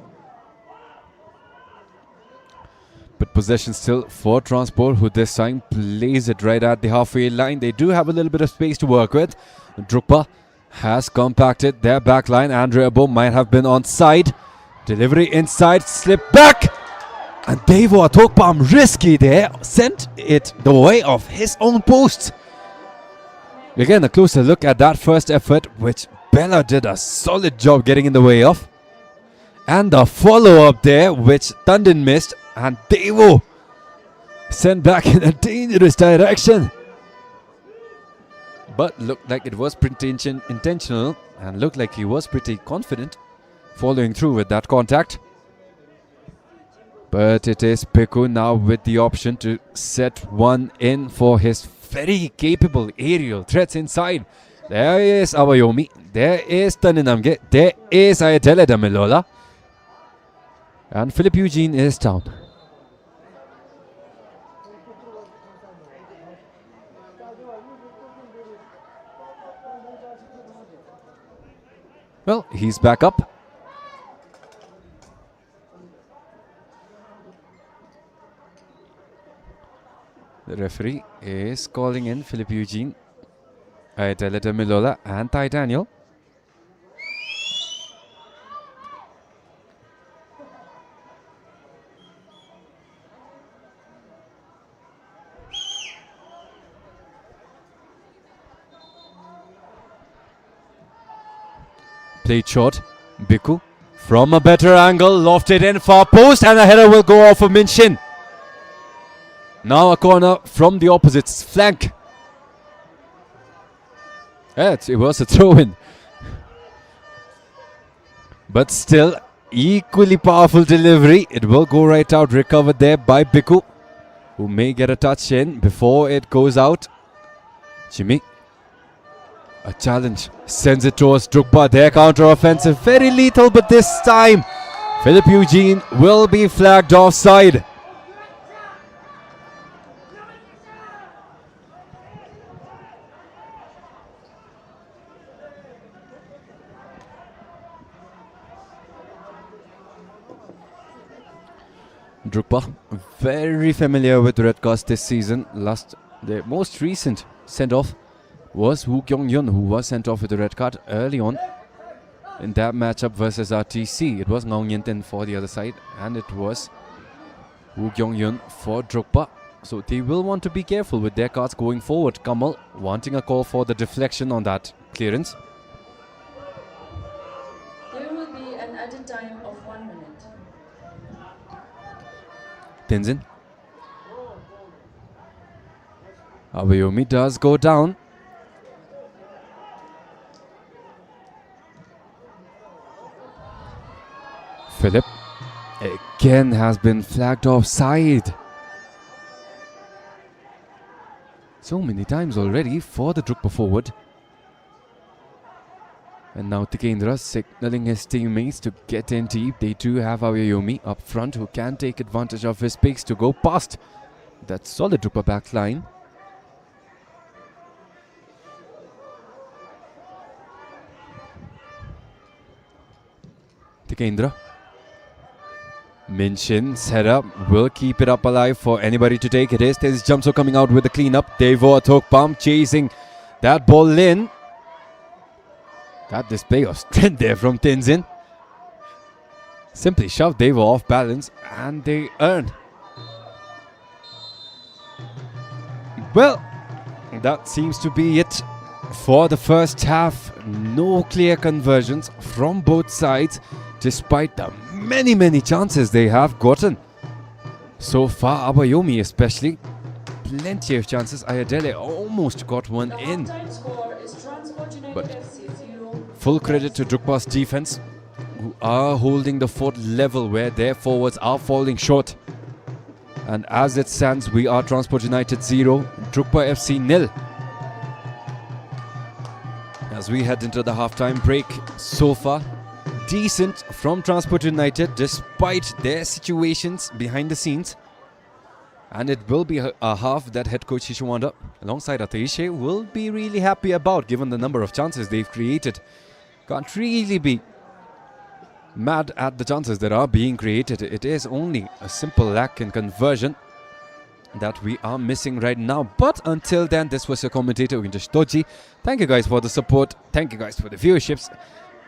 But possession still for Transport, who this time plays it right at the halfway line. They do have a little bit of space to work with. DRUKPA has compacted their back line. Andrea Bo might have been on side. Delivery inside, slip back. And Devo Atokpam risky there. Sent it the way of his own post. Again, a closer look at that first effort, which Bella did a solid job getting in the way of. And the follow-up there, which Tandon missed. And Devo sent back in a dangerous direction. But looked like it was pretty intentional. And looked like he was pretty confident following through with that contact. But it is Biku now with the option to set one in for his very capable aerial threats inside. There is Abayomi. There is Taninamge. There is Ayatele Damilola. And Philip Eugene is down. Well, he's back up. The referee is calling in Philip Eugene, Ayeteleta Milola and Ty Daniel. Played short. Biku from a better angle, lofted in far post, and a header will go off of Minshin. Now a corner from the opposite flank. It was a throw-in. But still, equally powerful delivery. It will go right out, recovered there by Biku, who may get a touch in before it goes out. Jimmy. A challenge. Sends it towards DRUKPA. Their counter-offensive. Very lethal, but this time Philip Eugene will be flagged offside. DRUKPA very familiar with red cards this season. The most recent send-off was Woo Kyung-yun, who was sent off with a red card early on in that matchup versus RTC. It was Ngaung Yen for the other side, and it was Woo Kyung-yun for DRUKPA. So they will want to be careful with their cards going forward. Kamal wanting a call for the deflection on that clearance. There will be an added time of 1 minute. Tenzin. Abayomi does go down. Philip again has been flagged offside. So many times already for the DRUKPA forward. And now Tikendra signaling his teammates to get in deep. They do have Abayomi up front, who can take advantage of his space to go past that solid DRUKPA back line. Tikendra. Minshin's header will keep it up alive for anybody to take. It is. There's Jamso coming out with the cleanup. Devo Athokpam chasing that ball in. That display of strength there from Tenzin. Simply shoved Devo off balance, and they earn. Well, that seems to be it for the first half. No clear conversions from both sides, despite the many chances they have gotten so far. Abayomi especially, plenty of chances. Ayodele almost got one in. The halftime score is TRANSPORT But UTD FC 0. full credit to DRUKPA's defense, who are holding the fort level where their forwards are falling short. And as it stands, we are Transport United 0, DRUKPA FC 0. As we head into the halftime break, so far decent from Transport United despite their situations behind the scenes. And it will be a half that head coach Shishwanda alongside Ataishe will be really happy about, given the number of chances they've created. Can't really be mad at the chances that are being created. It is only a simple lack in conversion that we are missing right now. But until then, this was your commentator Wintesh Toji. Thank you guys for the support. Thank you guys for the viewerships.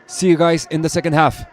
See you guys in the second half.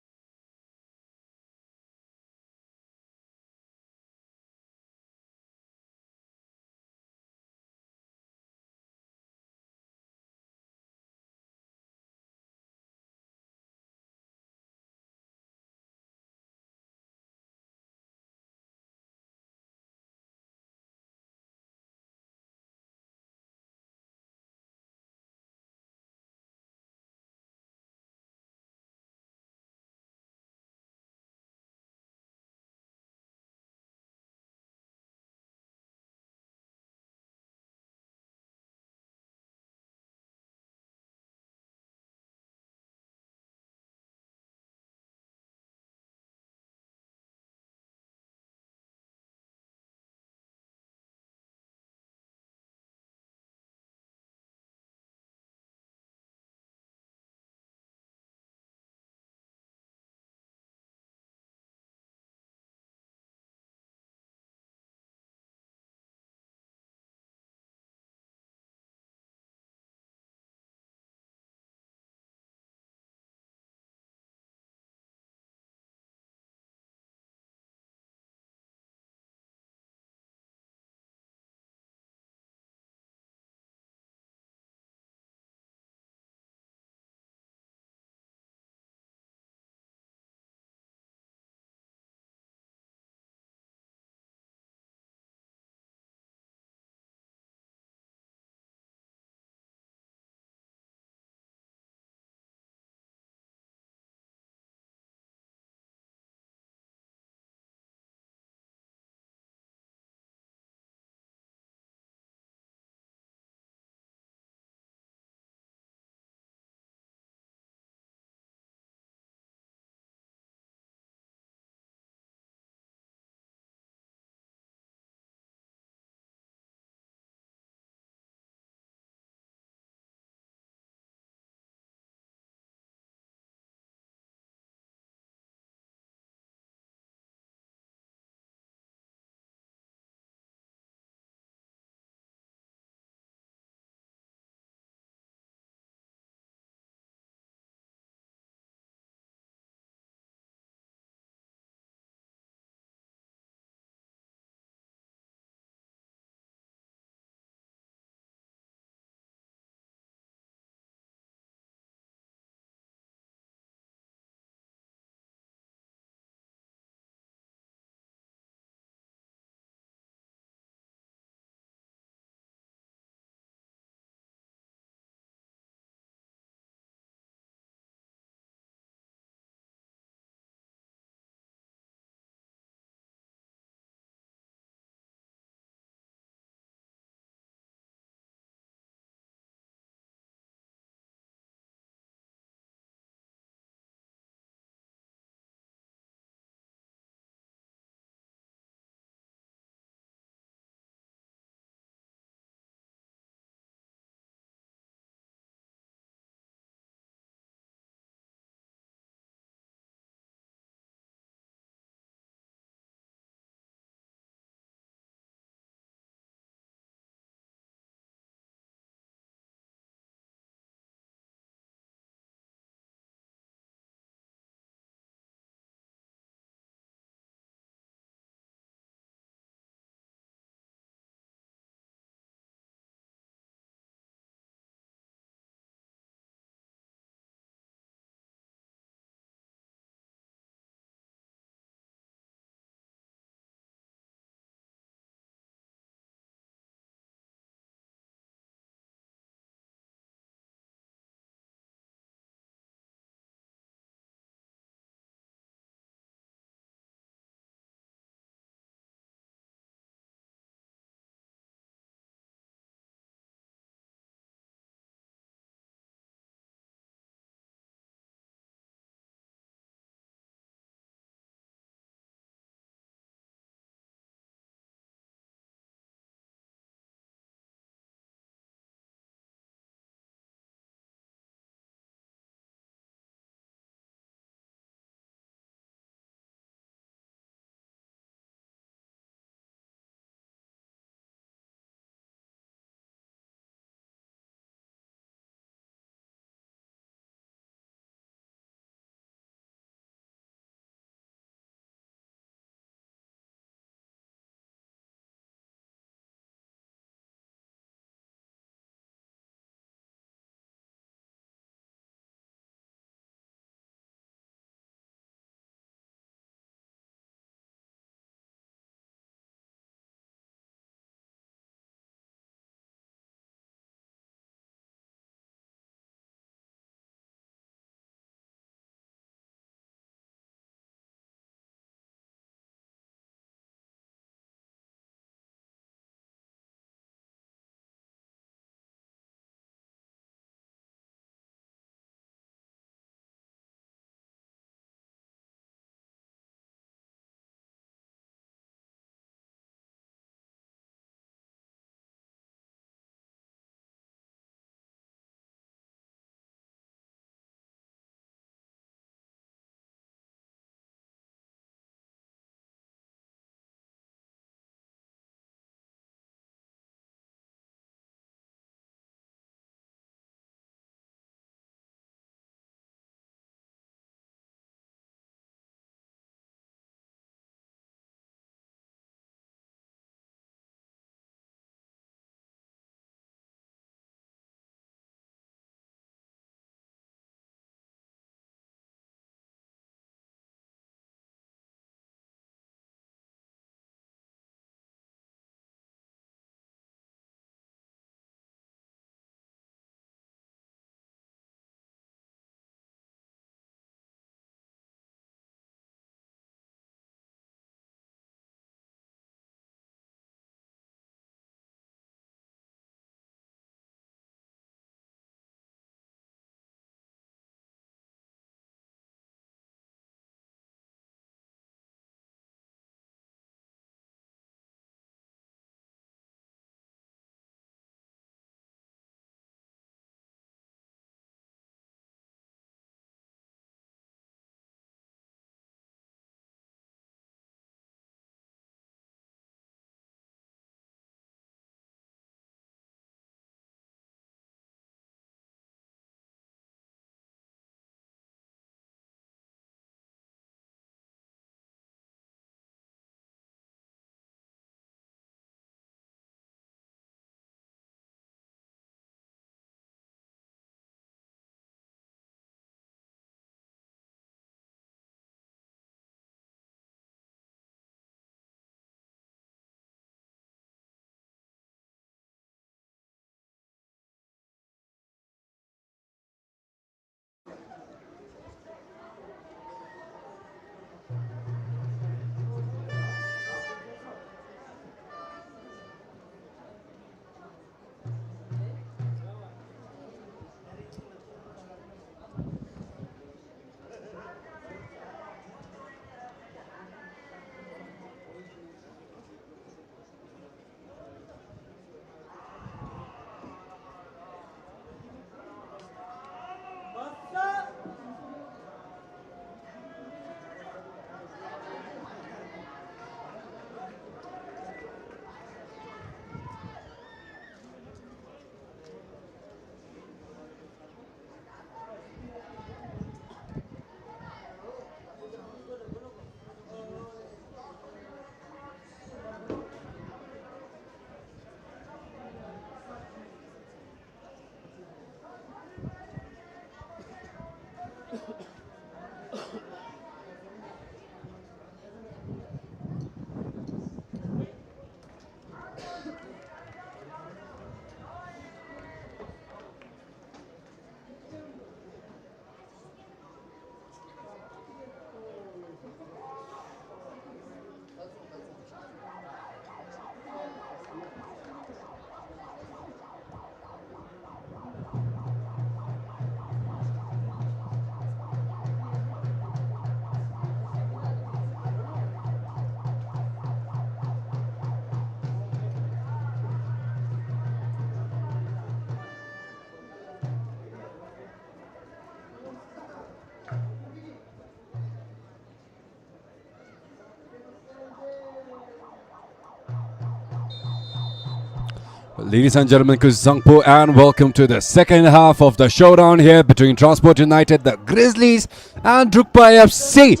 Ladies and gentlemen, Kuzangpo, and welcome to the second half of the showdown here between Transport United, the Grizzlies, and DRUKPA FC,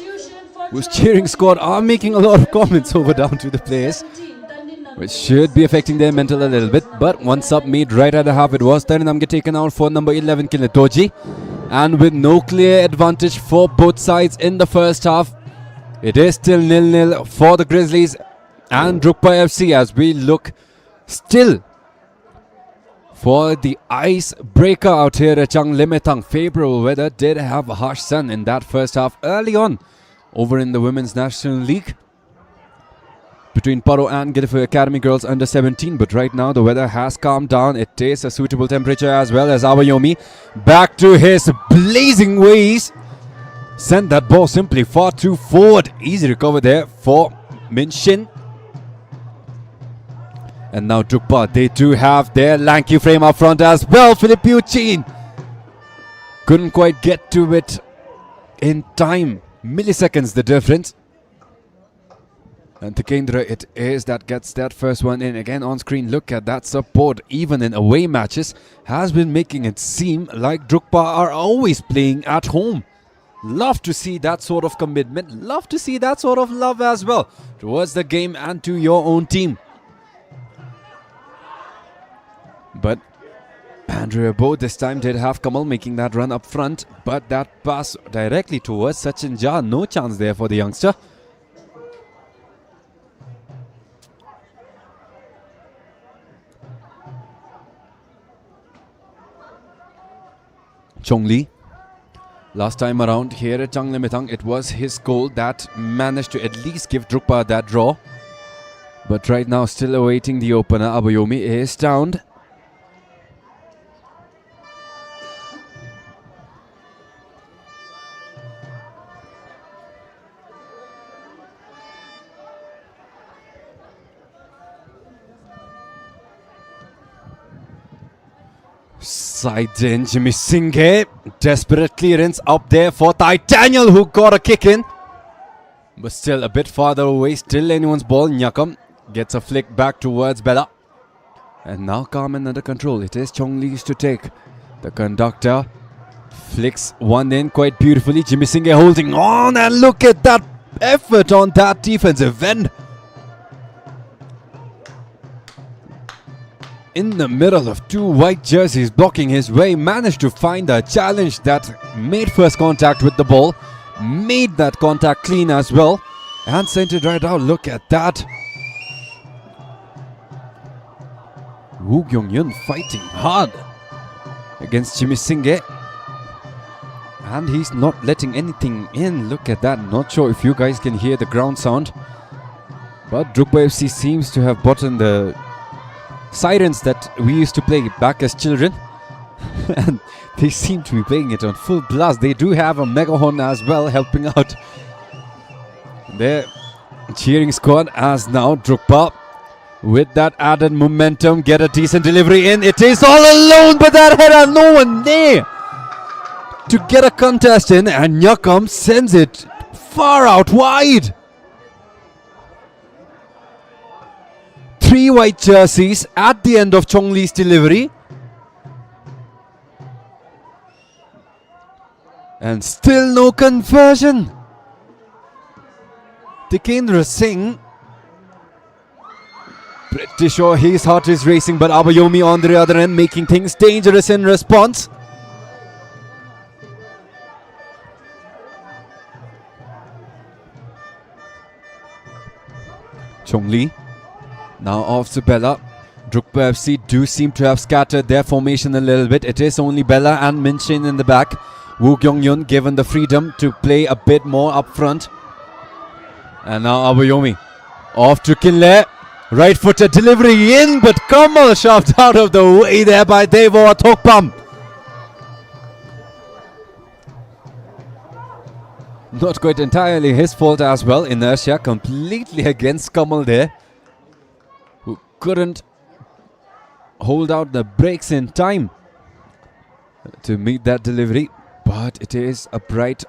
whose cheering squad are making a lot of comments over down to the players, which should be affecting their mental a little bit. But one sub made right at the half, it was Tarinamge taken out for number 11 Kiletoji, and with no clear advantage for both sides in the first half, it is still 0-0 for the Grizzlies and DRUKPA FC as we look still for the icebreaker out here at Chang Limetang. Favorable weather did have a harsh sun in that first half early on over in the Women's National League between Paro and Gilifo Academy Girls under 17. But right now the weather has calmed down. It is a suitable temperature as well as Abayomi back to his blazing ways. Sent that ball simply far too forward. Easy recover there for Min Shin. And now DRUKPA, they do have their lanky frame up front as well. Philip Eugene couldn't quite get to it in time. Milliseconds the difference. And Tikendra it is that gets that first one in. Again on screen, look at that support. Even in away matches has been making it seem like DRUKPA are always playing at home. Love to see that sort of commitment. Love to see that sort of love as well towards the game and to your own team. But Andrea Bo this time did have Kamal making that run up front, but that pass directly towards Sachin Jha, no chance there for the youngster. Chong Lee, last time around here at Chang Limetang, it was his goal that managed to at least give DRUKPA that draw. But right now still awaiting the opener. Abayomi is downed. Side in, Jimmy Singhe. Desperate clearance up there for Titaniel, who got a kick in. But still a bit farther away. Still anyone's ball. Nyakam gets a flick back towards Bella. And now calm and under control. It is Chong Lee's to take. The conductor flicks one in quite beautifully. Jimmy Singhe holding on. And look at that effort on that defensive end. In the middle of two white jerseys blocking his way, managed to find a challenge that made first contact with the ball, made that contact clean as well, and sent it right out. Look at that. Woo Kyung-yun fighting hard against Jimmy Singhe, and he's not letting anything in. Look at that. Not sure if you guys can hear the ground sound, but DRUKPA FC seems to have bought in the sirens that we used to play back as children. And they seem to be playing it on full blast. They do have a megaphone as well helping out their cheering squad, as now DRUKPA with that added momentum get a decent delivery in. It is all alone, but that header, no one there to get a contest in, and Nyakam sends it far out wide. Three white jerseys at the end of Chong Lee's delivery. And still no conversion. Tikendra Singh, pretty sure his heart is racing, but Abayomi on the other end making things dangerous in response. Chong Lee now off to Bella. DRUKPA FC do seem to have scattered their formation a little bit. It is only Bella and Min Shin in the back. Woo Kyung-yun given the freedom to play a bit more up front. And now Abayomi off to Kinle. Right footed delivery in, but Kamal shoved out of the way there by Devo Atokpam. Not quite entirely his fault as well. Inertia completely against Kamal there, who couldn't hold out the brakes in time to meet that delivery. But it is a bright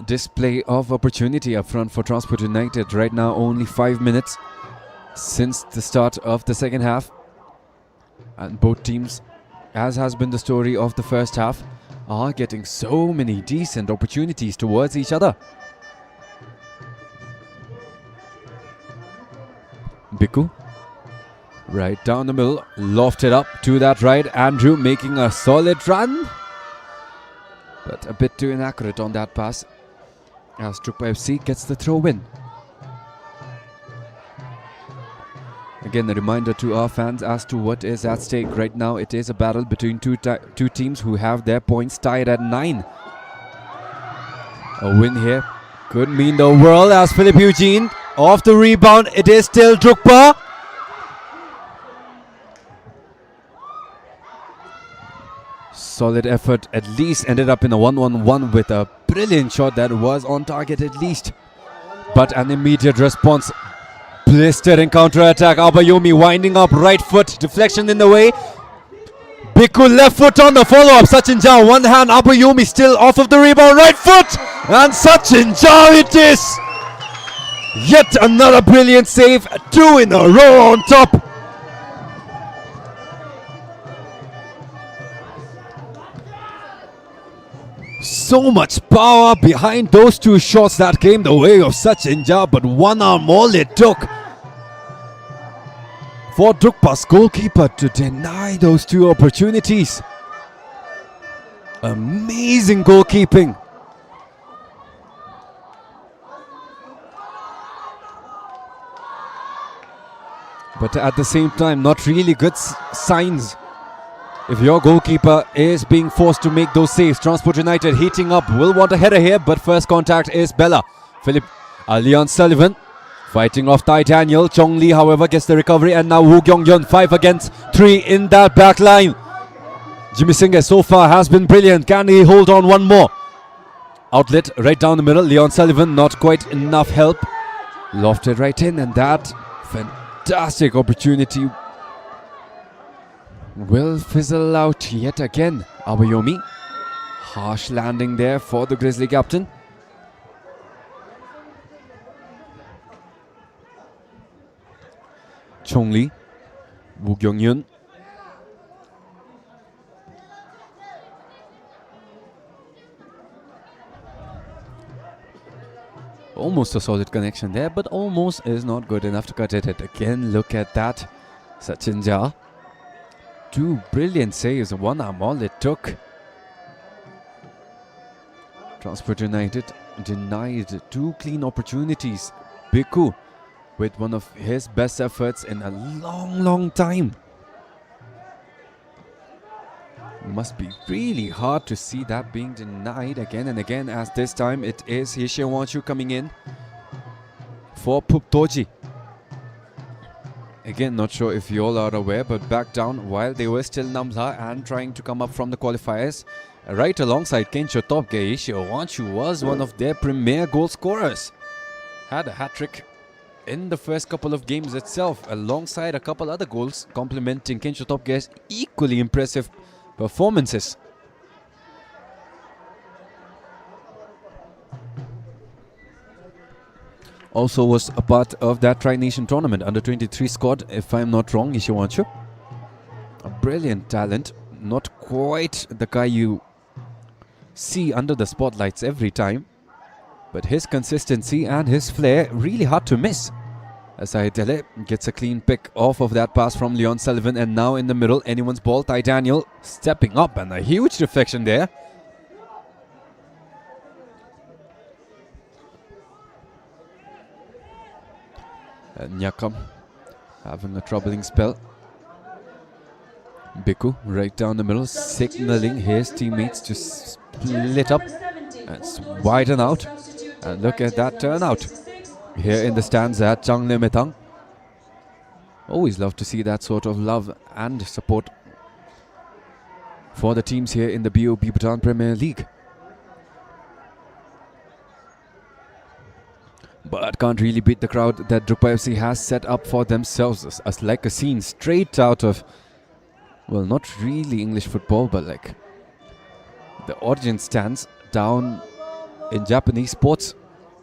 display of opportunity up front for Transport United. Right now only 5 minutes since the start of the second half. And both teams, as has been the story of the first half, are getting so many decent opportunities towards each other. Biku, right down the middle, lofted up to that right. Andrew making a solid run, but a bit too inaccurate on that pass as DRUKPA FC gets the throw in. Again, a reminder to our fans as to what is at stake right now. It is a battle between two teams who have their points tied at 9. A win here could mean the world as Philip Eugene off the rebound. It is still DRUKPA. Solid effort, at least ended up in a 1-on-1 with a brilliant shot that was on target at least. But an immediate response. Blistering counter-attack. Abayomi winding up, right foot, deflection in the way. Biku left foot on the follow-up. Sachin Jha, one hand. Abayomi still off of the rebound, right foot. And Sachin Jha it is. Yet another brilliant save. 2 in a row on top. So much power behind those two shots that came the way of Sachin Jha, but one arm all it took for DRUKPA's goalkeeper to deny those two opportunities. Amazing goalkeeping. But at the same time, not really good signs. If your goalkeeper is being forced to make those saves. Transport United heating up, will want a header here, but first contact is Bella. Leon Sullivan fighting off Tai Daniel. Chong Lee, however, gets the recovery, and now Woo Kyung Yun 5 against 3 in that back line. Jimmy Singh so far has been brilliant. Can he hold on one more? Outlet right down the middle. Leon Sullivan, not quite enough help. Lofted right in, and that fantastic opportunity will fizzle out yet again. Abayomi, harsh landing there for the Grizzly captain. Chong Lee, Woo Kyung Yun. Almost a solid connection there, but almost is not good enough to cut it. Again, look at that. Sachin Jha. 2 brilliant saves, one arm all it took. Transport United denied 2 clean opportunities. Biku with one of his best efforts in a long time. Must be really hard to see that being denied again and again, as this time it is Hishie Wanshu coming in for Puptoji. Again, not sure if you all are aware, but back down while they were still Namsa and trying to come up from the qualifiers, right alongside Kencho Topge, Hishie Wanshu was one of their premier goal scorers. Had a hat-trick in the first couple of games itself, alongside a couple other goals, complementing Kencho Topge's equally impressive performances. Also was a part of that Tri-Nation tournament, under-23 squad, if I'm not wrong, Hishie Wanshu. A brilliant talent, not quite the guy you see under the spotlights every time, but his consistency and his flair really hard to miss. Asai Dele gets a clean pick off of that pass from Leon Sullivan, and now in the middle, anyone's ball. Tai Daniel stepping up, and a huge deflection there. And Nyakam having a troubling spell. Biku right down the middle, signaling his teammates to split up and widen out. And look at that turnout here in the stands at Chang Lemetang. Always love to see that sort of love and support for the teams here in the BoB Bhutan Premier League. But can't really beat the crowd that DRUKPA FC has set up for themselves. As like a scene straight out of, well, not really English football, but like the audience stands down in Japanese sports,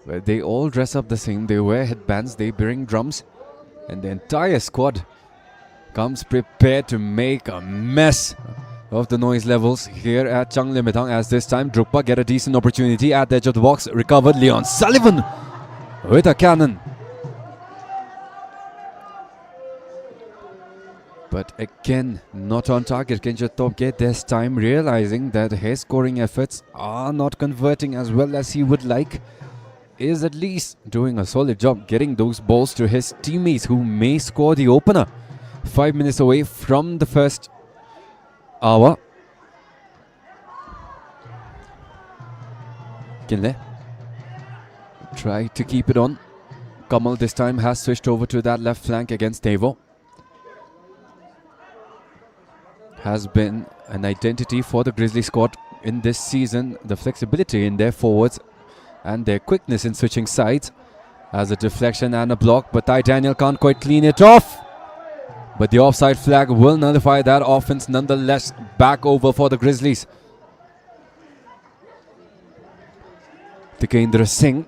where they all dress up the same. They wear headbands, they bring drums, And the entire squad comes prepared to make a mess of the noise levels here at Chang Limitang, as this time DRUKPA get a decent opportunity at the edge of the box. Recovered Leon Sullivan with a cannon. But again, not on target. Kinjatopke this time realizing that his scoring efforts are not converting as well as he would like, is at least doing a solid job getting those balls to his teammates who may score the opener. 5 minutes away from the first hour. Kinle try to keep it on. Kamal this time has switched over to that left flank against Devo. Has been an identity for the Grizzly squad in this season. The flexibility in their forwards and their quickness in switching sides. As a deflection and a block, but Daniel can't quite clean it off. But the offside flag will nullify that offense nonetheless. Back over for the Grizzlies. Tikendra Singh,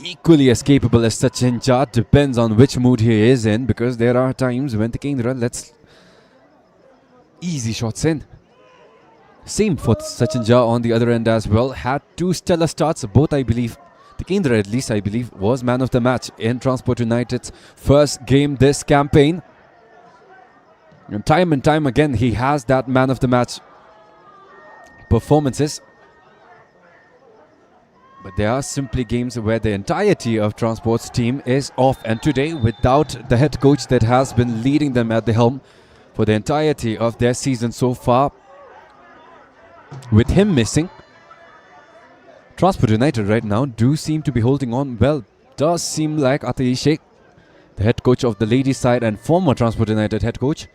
equally as capable as Sachin Jha, depends on which mood he is in, because there are times when Tikendra lets easy shots in. Same for Sachin Jha on the other end as well. Had two stellar starts, both I believe. Tikendra at least I believe was man of the match in Transport United's first game this campaign. And time again he has that man of the match performances. But there are simply games where the entirety of Transport's team is off. And today, without the head coach that has been leading them at the helm for the entirety of their season so far, with him missing, Transport United right now do seem to be holding on well. Does seem like Ataishe, the head coach of the ladies side and former Transport United head coach,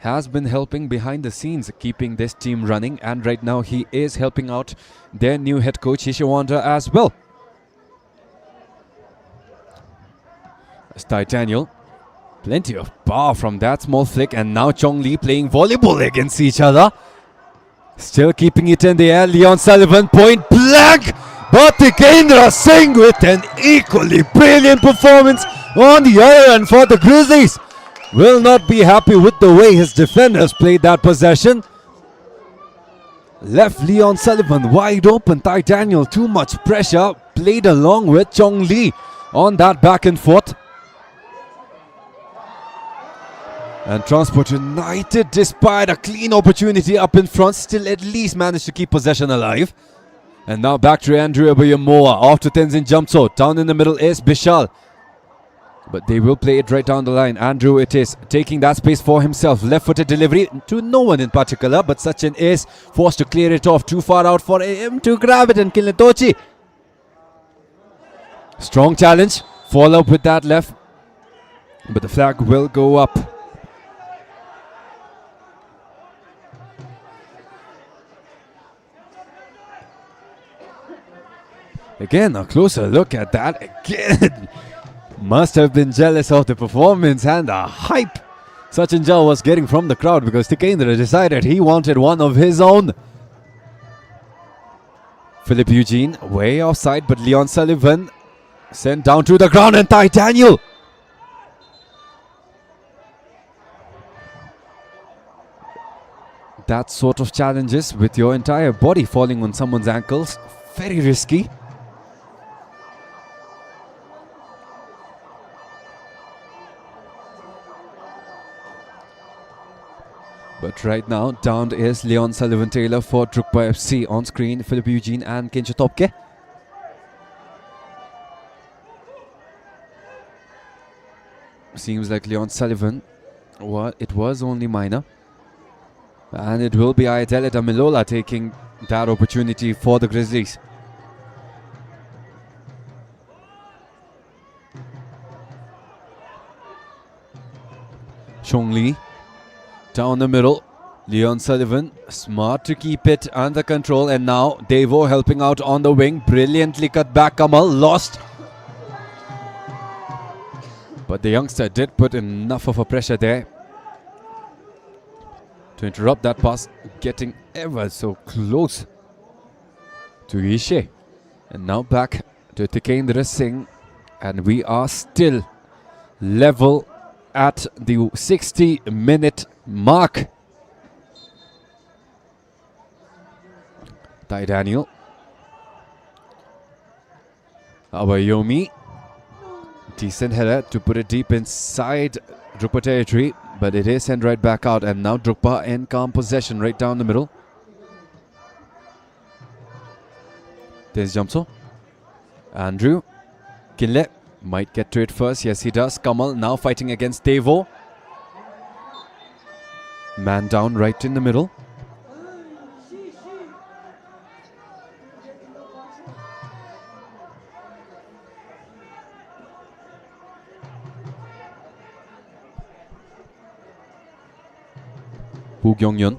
has been helping behind the scenes, keeping this team running, and right now he is helping out their new head coach Ishawanda as well. As Daniel, plenty of power from that small flick, and now Chong Lee playing volleyball against each other. Still keeping it in the air, Leon Sullivan point blank, but Tikendra Singh with an equally brilliant performance on the other end for the Grizzlies. Will not be happy with the way his defenders played that possession. Left Leon Sullivan wide open. Daniel too much pressure. Played along with Chong Lee on that back and forth. And Transport United, despite a clean opportunity up in front, still at least managed to keep possession alive. And now back to Andrew Abayamoa. Off to Tenzin Jumso. Down in the middle is Bishal. But they will play it right down the line. Andrew it is, taking that space for himself. Left-footed delivery to no one in particular, but Sachin is forced to clear it off. Too far out for him to grab it and kill Tochi. Strong challenge. Follow up with that left. But the flag will go up. Again, a closer look at that. Again. Must have been jealous of the performance and the hype Sachin Jha was getting from the crowd, because Tikendra decided he wanted one of his own. Philip Eugene way offside, but Leon Sullivan sent down to the ground, and Daniel. That sort of challenges with your entire body falling on someone's ankles, very risky. But right now, down is Leon Sullivan-Taylor for DRUKPA FC. On screen, Philip Eugene and Kincha Topke. Seems like Leon Sullivan, it was only minor. And it will be Ayadeleta Milola taking that opportunity for the Grizzlies. Chong Lee. Down the middle, Leon Sullivan, smart to keep it under control, and now Devo helping out on the wing, brilliantly cut back. Kamal lost, but the youngster did put enough of a pressure there to interrupt that pass, getting ever so close to Ishe. And now back to Tikendra Singh, and we are still level at the 60-minute mark. Tai Daniel. Abayomi. Decent header to put it deep inside DRUKPA territory, but it is sent right back out, and now DRUKPA in calm possession right down the middle. There's Jamso. Andrew. Kinle might get to it first. Yes, he does. Kamal now fighting against Devo. Man down right in the middle. Hu Gyong-yun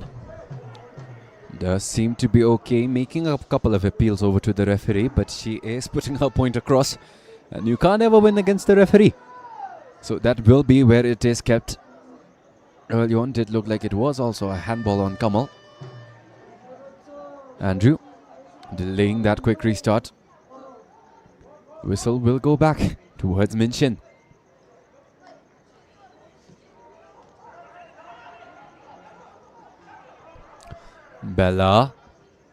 does seem to be okay, making a couple of appeals over to the referee, but she is putting her point across, and you can't ever win against the referee. So that will be where it is kept. Early on did look like it was also a handball on Kamal. Andrew delaying that quick restart. Whistle will go back towards Min Shin. Bella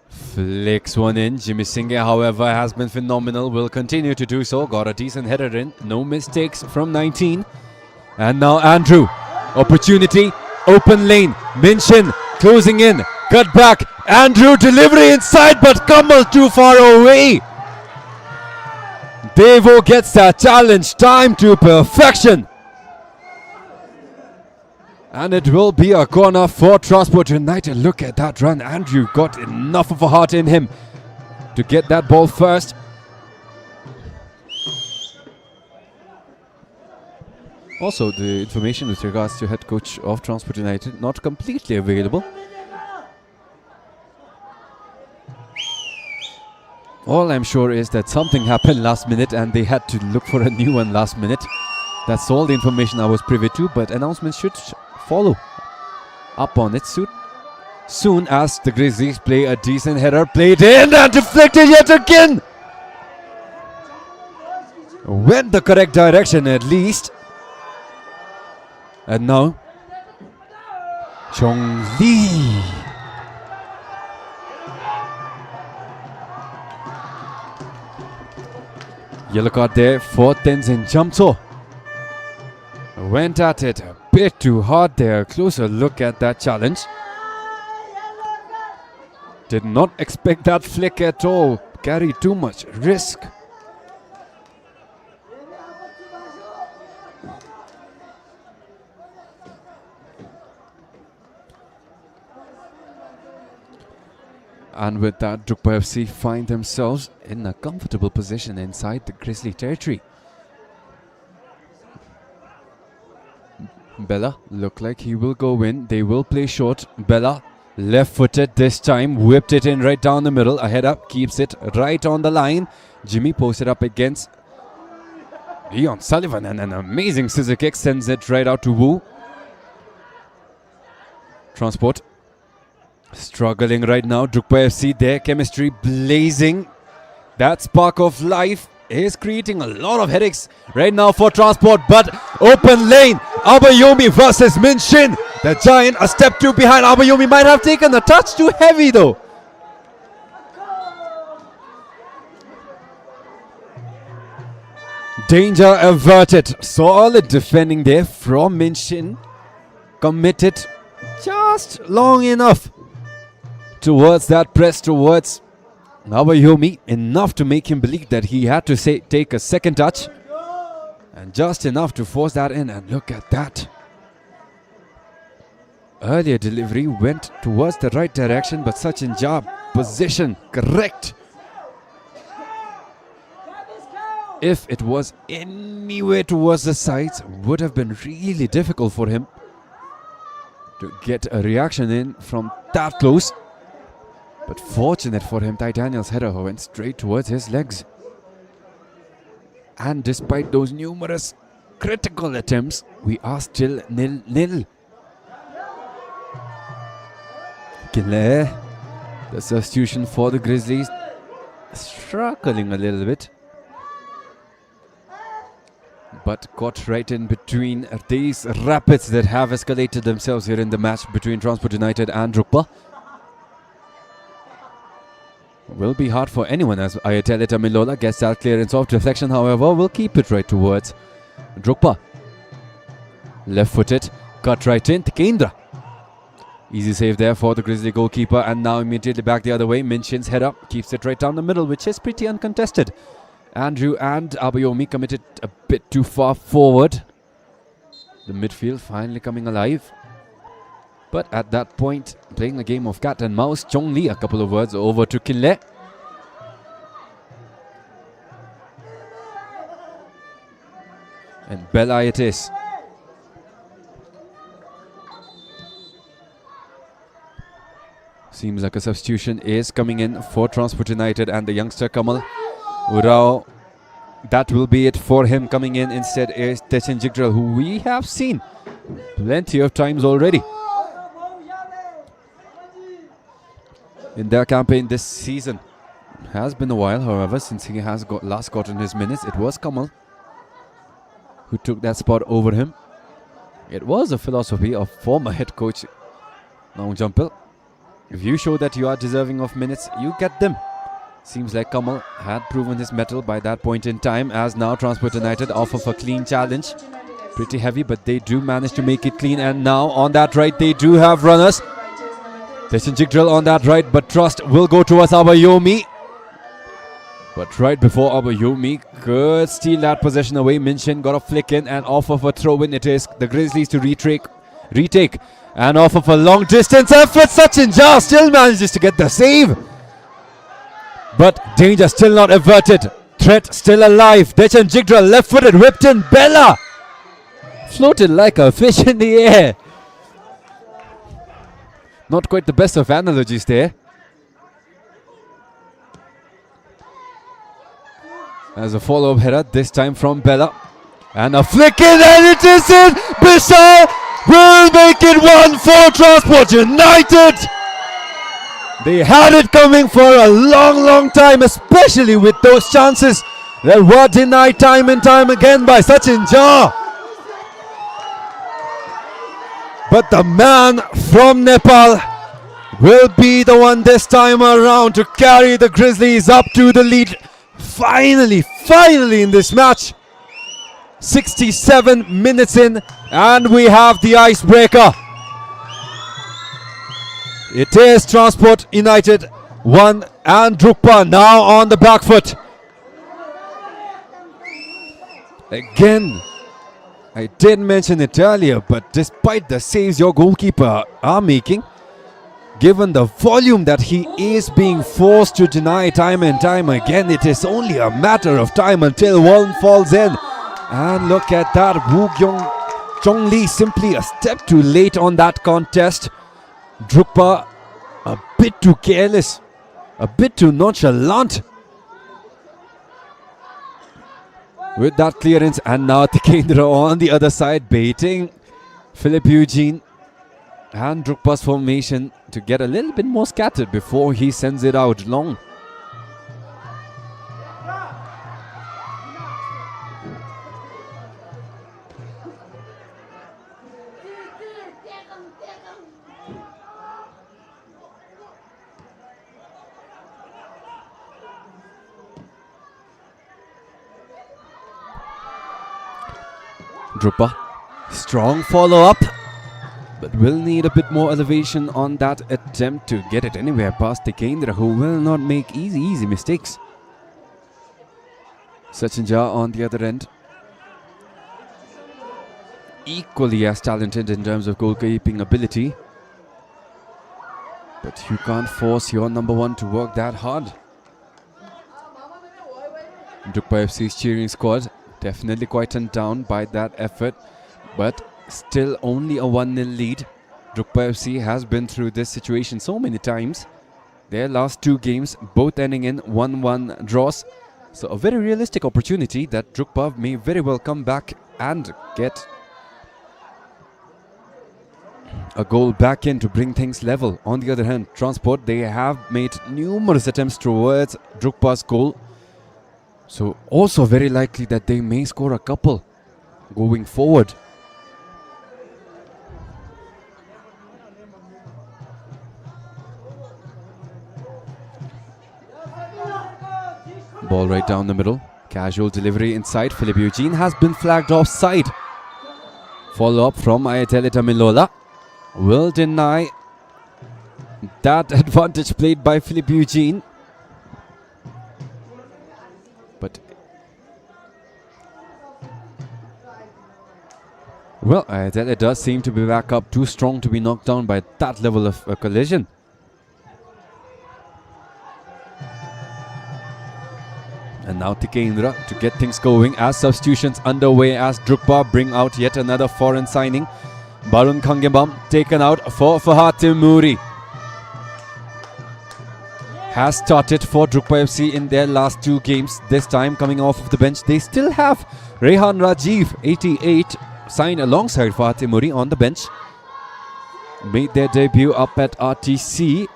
flicks one in. Jimmy Singh, however, has been phenomenal. Will continue to do so. Got a decent header in. No mistakes from 19. And now Andrew. Opportunity. Open lane. Min Shin closing in. Cut back. Andrew delivery inside, but Kamal too far away. Devo gets that challenge. Time to perfection. And it will be a corner for Transport United. Look at that run. Andrew got enough of a heart in him to get that ball first. Also, the information with regards to head coach of Transport United not completely available. All I'm sure is that something happened last minute and they had to look for a new one last minute. That's all the information I was privy to, but announcements should follow up on it soon as the Grizzlies play a decent header, played in and deflected yet again. Went the correct direction at least. And now Chong Lee. Yellow card there for Tenzin Jamso. Went at it a bit too hard there. Closer look at that challenge. Did not expect that flick at all. Carried too much risk. And with that, DRUKPA FC find themselves in a comfortable position inside the Grizzly territory. Bella look like he will go in. They will play short. Bella left-footed this time. Whipped it in right down the middle. A head up. Keeps it right on the line. Jimmy posted up against Leon Sullivan. And an amazing scissor kick sends it right out to Wu. Transport struggling right now. DRUKPA FC, their chemistry blazing. That spark of life is creating a lot of headaches right now for Transport, but open lane. Abayomi versus Min Shin. The Giant a step too behind. Abayomi might have taken a touch too heavy though. Danger averted. Solid defending there from Min Shin. Committed just long enough towards that press towards Abayomi, enough to make him believe that he had to take a second touch, and just enough to force that in. And look at that. Earlier delivery went towards the right direction, but Sachin Jha position correct. If it was anywhere towards the sides, would have been really difficult for him to get a reaction in from that close. But fortunate for him, Tai Daniel's header went straight towards his legs. And despite those numerous critical attempts, we are still 0-0. Kinle, the substitution for the Grizzlies, struggling a little bit. but got right in between these rapids that have escalated themselves here in the match between Transport United and DRUKPA. Will be hard for anyone as Ayatele Tamilola gets that clearance off. Deflection, however, will keep it right towards DRUKPA. Left-footed, cut right in, Tikendra. Easy save there for the Grizzly goalkeeper, and now immediately back the other way. Minchin's head up, keeps it right down the middle, which is pretty uncontested. Andrew and Abayomi committed a bit too far forward. The midfield finally coming alive. But at that point, playing a game of cat and mouse, Chong Lee, a couple of words over to Kinle. And Bella it is. Seems like a substitution is coming in for Transport United, and the youngster Kamal Urao, that will be it for him. Coming in instead is Techen Jigdral, who we have seen plenty of times already in their campaign this season. Has been a while, however, since he has last gotten his minutes. It was Kamal who took that spot over him. It was a philosophy of former head coach Naung Jampil. If you show that you are deserving of minutes, you get them. Seems like Kamal had proven his mettle by that point in time, as now Transport United offer a clean challenge. Pretty heavy, but they do manage to make it clean, and now on that right they do have runners. Teshin Jigdral on that right, but trust will go towards Abayomi. But right before Abayomi could steal that possession away, Minchin got a flick in and off of a throw in. It is the Grizzlies to retake. And off of a long distance effort, Sachin Jha still manages to get the save. But danger still not averted. Threat still alive. Dechan Jigdral left-footed, whipped in. Bella floated like a fish in the air. Not quite the best of analogies there. As a follow-up header, this time from Bella. And a flick in, and it is in. Bishal will make it 1 for Transport United. They had it coming for a long time, especially with those chances that were denied time and time again by Sachin Jha. But the man from Nepal will be the one this time around to carry the Grizzlies up to the lead. Finally in this match. 67 minutes in, and we have the icebreaker. It is Transport United 1 and DRUKPA now on the back foot. Again, I did mention it earlier, but despite the saves your goalkeeper are making, given the volume that he is being forced to deny time and time again, it is only a matter of time until one falls in. And look at that, Woo Kyung Chong Lee simply a step too late on that contest. DRUKPA a bit too careless, a bit too nonchalant with that clearance, and now Tikendra on the other side baiting Philip Eugene and DRUKPA's formation to get a little bit more scattered before he sends it out long. DRUKPA, strong follow-up, but will need a bit more elevation on that attempt to get it anywhere past Tikendra, who will not make easy mistakes. Sachin Jha on the other end, equally as talented in terms of goalkeeping ability, but you can't force your number one to work that hard. DRUKPA FC's cheering squad definitely quietened down by that effort, but still only a 1-0 lead. DRUKPA FC has been through this situation so many times. Their last 2 games both ending in 1-1 draws. So a very realistic opportunity that DRUKPA may very well come back and get a goal back in to bring things level. On the other hand, Transport, they have made numerous attempts towards DRUKPA's goal. So also very likely that they may score a couple going forward. Ball right down the middle. Casual delivery inside. Philip Eugene has been flagged offside. Follow up from Ayatele Tamilola will deny that advantage played by Philip Eugene. But well, Ayatele does seem to be back up, too strong to be knocked down by that level of collision. And now Tikendra to get things going as substitutions underway as DRUKPA bring out yet another foreign signing. Barun Khangebam taken out for Fahad Timuri. Has started for DRUKPA FC in their last 2 games. This time coming off of the bench. They still have Rehan Rajiv, 88, signed alongside Fahad Timuri on the bench. Made their debut up at RTC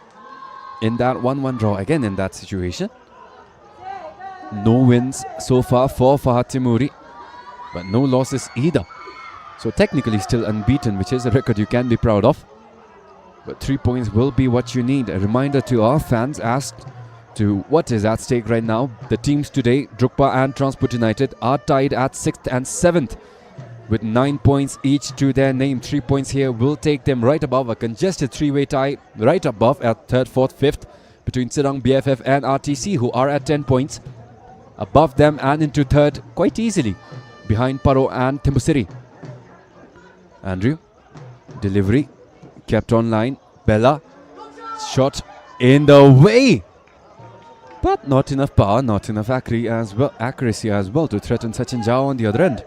in that 1-1 draw again in that situation. No wins so far for Fahad Timuri, but no losses either. So technically still unbeaten, which is a record you can be proud of. But 3 points will be what you need. A reminder to our fans as to what is at stake right now. The teams today, DRUKPA and Transport United, are tied at 6th and 7th with 9 points each to their name. 3 points here will take them right above a congested 3-way tie, right above at 3rd, 4th, 5th between Sirang, BFF and RTC, who are at 10 points. Above them and into 3rd quite easily, behind Paro and Timbusiri. Andrew, delivery kept on line. Bella, shot in the way, but not enough power, not enough accuracy as well to threaten Sachin Jha on the other end.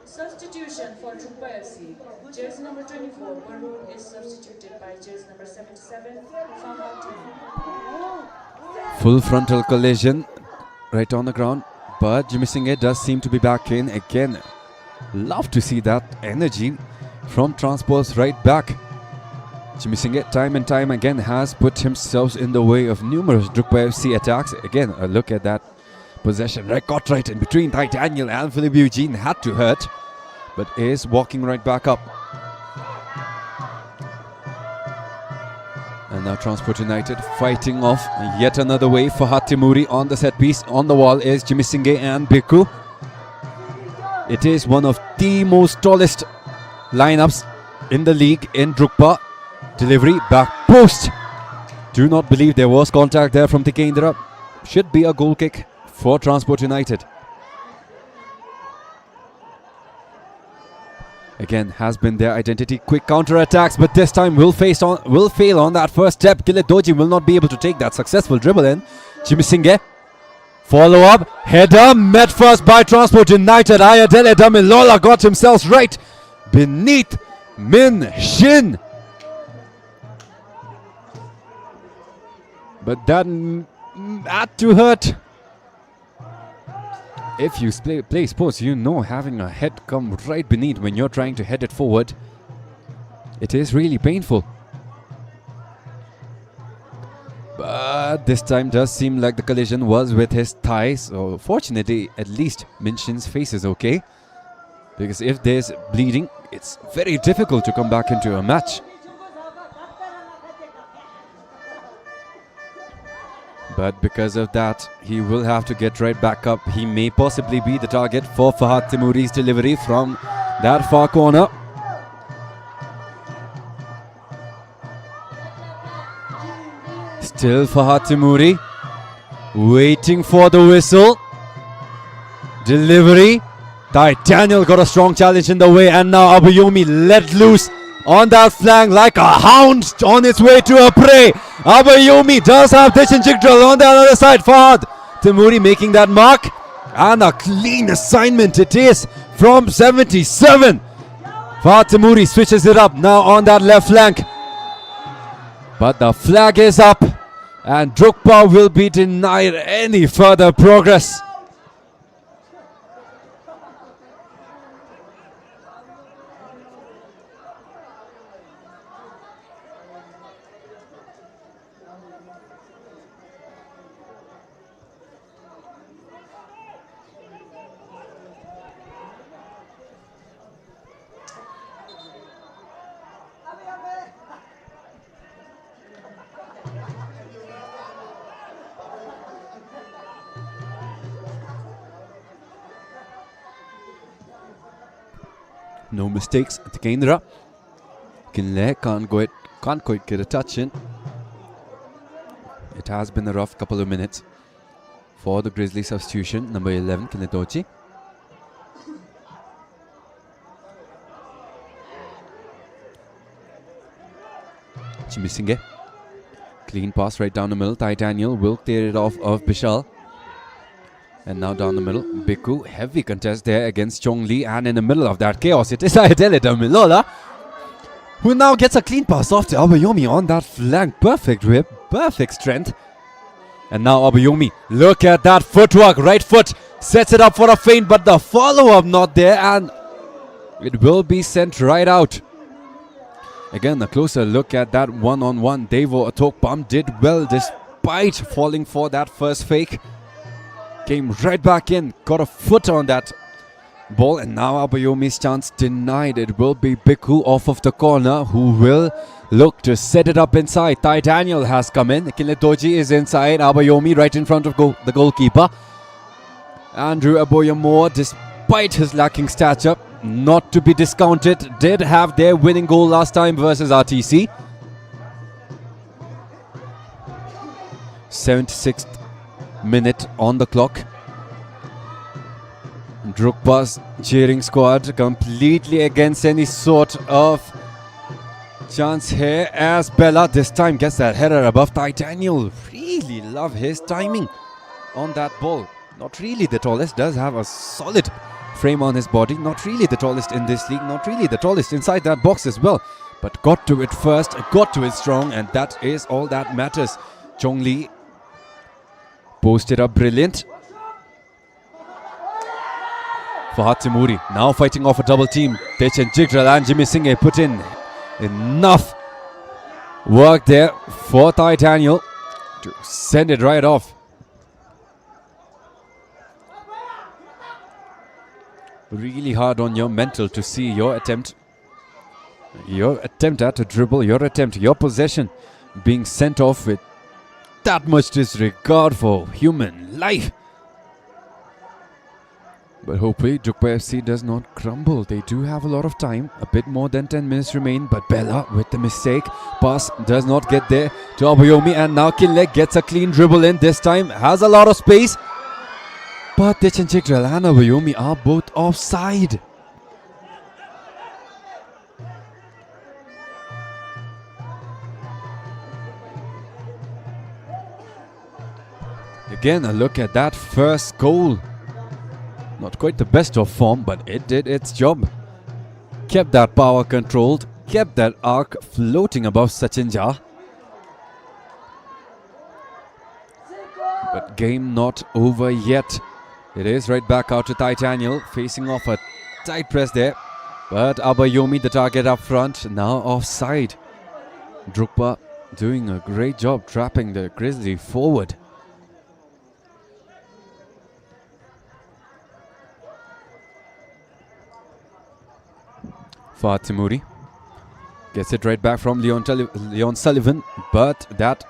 Substitution for DRUKPA FC. Jersey number 24, Barun is substituted by jersey number 77, Fahad Timuri. Full frontal collision right on the ground, but Jimmy Singh does seem to be back in again. Love to see that energy from Transport's right back. Jimmy Singh time and time again has put himself in the way of numerous DRUKPA FC attacks. Again, a look at that possession. Got right in between Daniel and Philip Eugene. Had to hurt, but is walking right back up. And now Transport United fighting off yet another way. Fahad Timuri on the set piece. On the wall is Jimmy Singh and Bhikkhu. It is one of the most tallest lineups in the league in DRUKPA. Delivery back post. Do not believe there was contact there from Tikendra. Should be a goal kick for Transport United. Again, has been their identity. Quick counter attacks, but this time will fail on that first step. Kilit Doji will not be able to take that successful dribble in. Jimmy Singh, follow up, header met first by Transport United. Ayatele Tamilola got himself right beneath Min Shin, but that had to hurt. If you play sports, you know having a head come right beneath when you're trying to head it forward, it is really painful. But this time does seem like the collision was with his thigh. So fortunately, at least Min Shin's face is okay. Because if there's bleeding, it's very difficult to come back into a match. But because of that, he will have to get right back up. He may possibly be the target for Fahad Timuri's delivery from that far corner. Still Fahad Timuri waiting for the whistle. Delivery. Daniel got a strong challenge in the way, and now Abayomi let loose on that flank like a hound on its way to a prey. Abayomi does have Dish and Jigdral on the other side. Fahad Timuri making that mark, and a clean assignment it is from 77. Fahad Timuri switches it up now on that left flank, but the flag is up and DRUKPA will be denied any further progress. No mistakes at the Kendra. Kinle can't quite get a touch in. It has been a rough couple of minutes for the Grizzly substitution. Number 11, Kinetochi. Chimisinge. Clean pass right down the middle. Titaniel will clear it off of Bishal. And now down the middle, Biku, heavy contest there against Chong Lee, and in the middle of that chaos, it is Ayatele Damilola, who now gets a clean pass off to Abayomi on that flank. Perfect whip, perfect strength. And now Abayomi, look at that footwork, right foot, sets it up for a feint, but the follow-up not there, and it will be sent right out. Again, a closer look at that one-on-one. Devo Atokpam did well despite falling for that first fake. Came right back in, got a foot on that ball, and now Abayomi's chance denied. It will be Biku off of the corner, who will look to set it up inside. Tai Daniel has come in. Kinetoji is inside. Abayomi right in front of the goalkeeper. Andrew Aboyamore, despite his lacking stature, not to be discounted, did have their winning goal last time versus RTC. 76th minute on the clock. DRUKPA's cheering squad completely against any sort of chance here, as Bella this time gets that header above Titaniel. Really love his timing on that ball. Not really the tallest, does have a solid frame on his body. Not really the tallest in this league, not really the tallest inside that box as well, but got to it first, got to it strong, and that is all that matters. Chong Lee posted up brilliant. Fahad Timuri now fighting off a double team. Techen Jigral and Jimmy Singh put in enough work there for Titaniel to send it right off. Really hard on your mental to see your attempt at a dribble, your possession being sent off with that much disregard for human life. But hopefully DRUKPA FC does not crumble. They do have a lot of time, a bit more than 10 minutes remain, but Bella with the mistake. Pass does not get there to Abayomi, and now Kinleg gets a clean dribble in. This time has a lot of space, but Techenchikral and Abayomi are both offside. Again, a look at that first goal. Not quite the best of form, but it did its job. Kept that power controlled, kept that arc floating above Sachin Jha. But game not over yet. It is right back out to Titaniel, facing off a tight press there. But Abayomi, the target up front, now offside. DRUKPA doing a great job trapping the Grizzly forward. Fahad Timuri gets it right back from Leon Sullivan, but that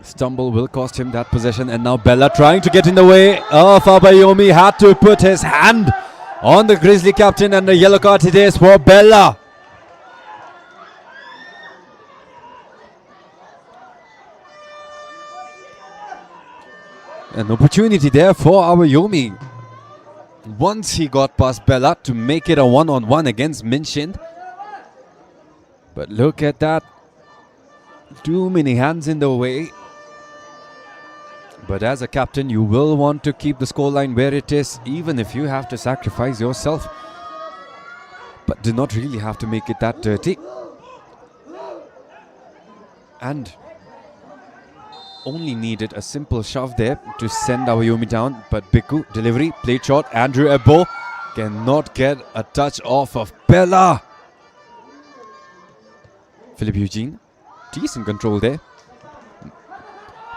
stumble will cost him that possession. And now Bella trying to get in the way of Abayomi, had to put his hand on the Grizzly captain, and the yellow card it is for Bella. An opportunity there for Abayomi. Once he got past Bella to make it a one-on-one against Minshin. But look at that. Too many hands in the way. But as a captain, you will want to keep the scoreline where it is, even if you have to sacrifice yourself. But do not really have to make it that dirty. And only needed a simple shove there to send Abayomi down. But Biku, delivery, played short. Andrew Ebo cannot get a touch off of Bella. Philip Eugene, decent control there.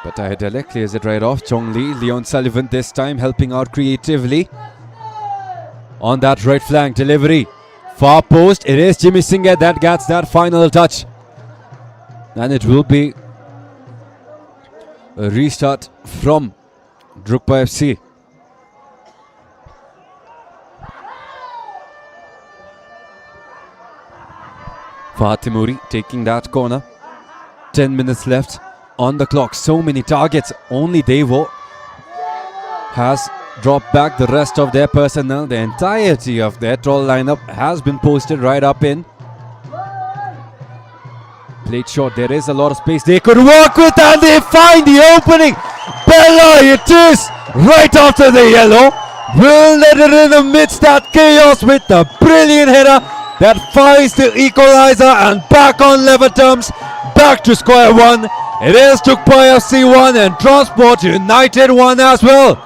But Ayadele clears it right off. Chong Lee, Leon Sullivan this time helping out creatively. On that right flank, delivery. Far post, it is Jimmy Singh that gets that final touch. And it will be a restart from DRUKPA FC. Fatimuri taking that corner. 10 minutes left on the clock. So many targets. Only Devo has dropped back the rest of their personnel. The entirety of their troll lineup has been posted right up in. Played short. There is a lot of space they could work with, and they find the opening. Bella, it is right after the yellow. Will let it in amidst that chaos with a brilliant header that finds the equalizer, and back on level terms, back to square one. It is DRUKPA FC 1 and Transport United 1 as well.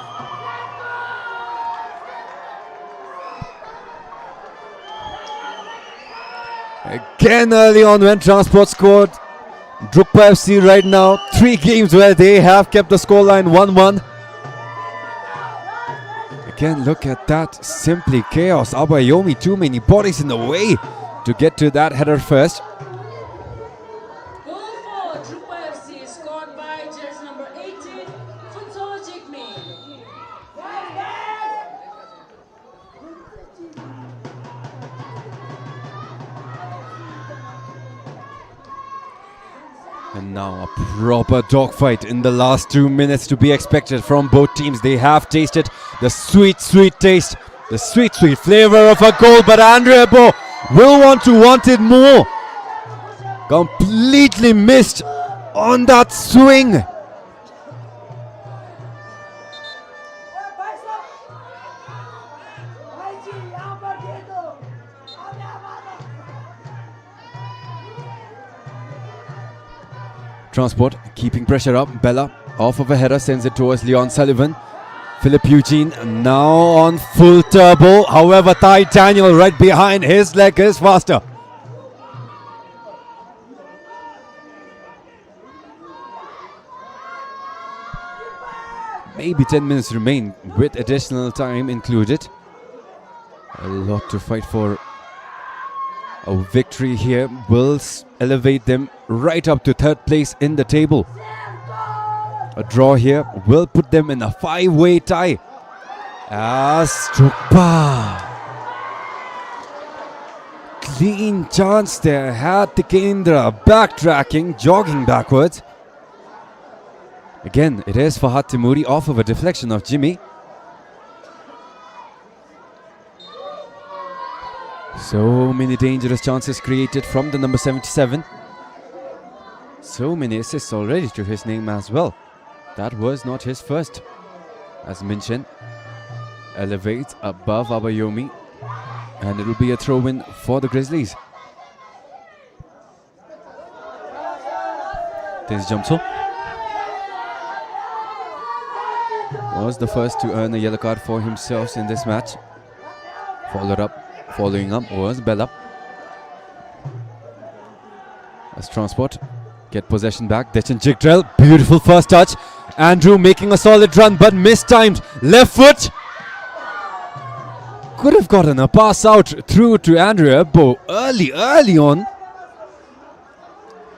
Again early on when Transport scored. DRUKPA FC right now 3 games where they have kept the scoreline 1-1. Again, look at that, simply chaos. Abayomi, too many bodies in the way to get to that header first. Goal for DRUKPA FC scored by jersey number 18, Futso Jigme. And now a proper dogfight in the last 2 minutes to be expected from both teams. They have tasted the sweet, sweet taste, the sweet, sweet flavor of a goal, but Andrea Bo will want it more. Completely missed on that swing. Transport keeping pressure up. Bella off of a header sends it towards Leon Sullivan. Philip Eugene now on full turbo. However, Ty Daniel right behind. His leg is faster. Maybe 10 minutes remain with additional time included. A lot to fight for. A victory here will elevate them right up to 3rd place in the table. A draw here will put them in a 5-way tie. As DRUKPA. Clean chance there. Had Tikendra backtracking, jogging backwards. Again, it is Fahad Timuri off of a deflection of Jimmy. So many dangerous chances created from the number 77. So many assists already to his name as well. That was not his first. As mentioned, elevates above Abayomi, and it will be a throw-in for the Grizzlies. This Jamso was the first to earn a yellow card for himself in this match. Following up was Bella. As Transport get possession back. Dechan Jigdrell, beautiful first touch. Andrew making a solid run but mistimed. Left foot. Could have gotten a pass out through to Andrea Bo early on.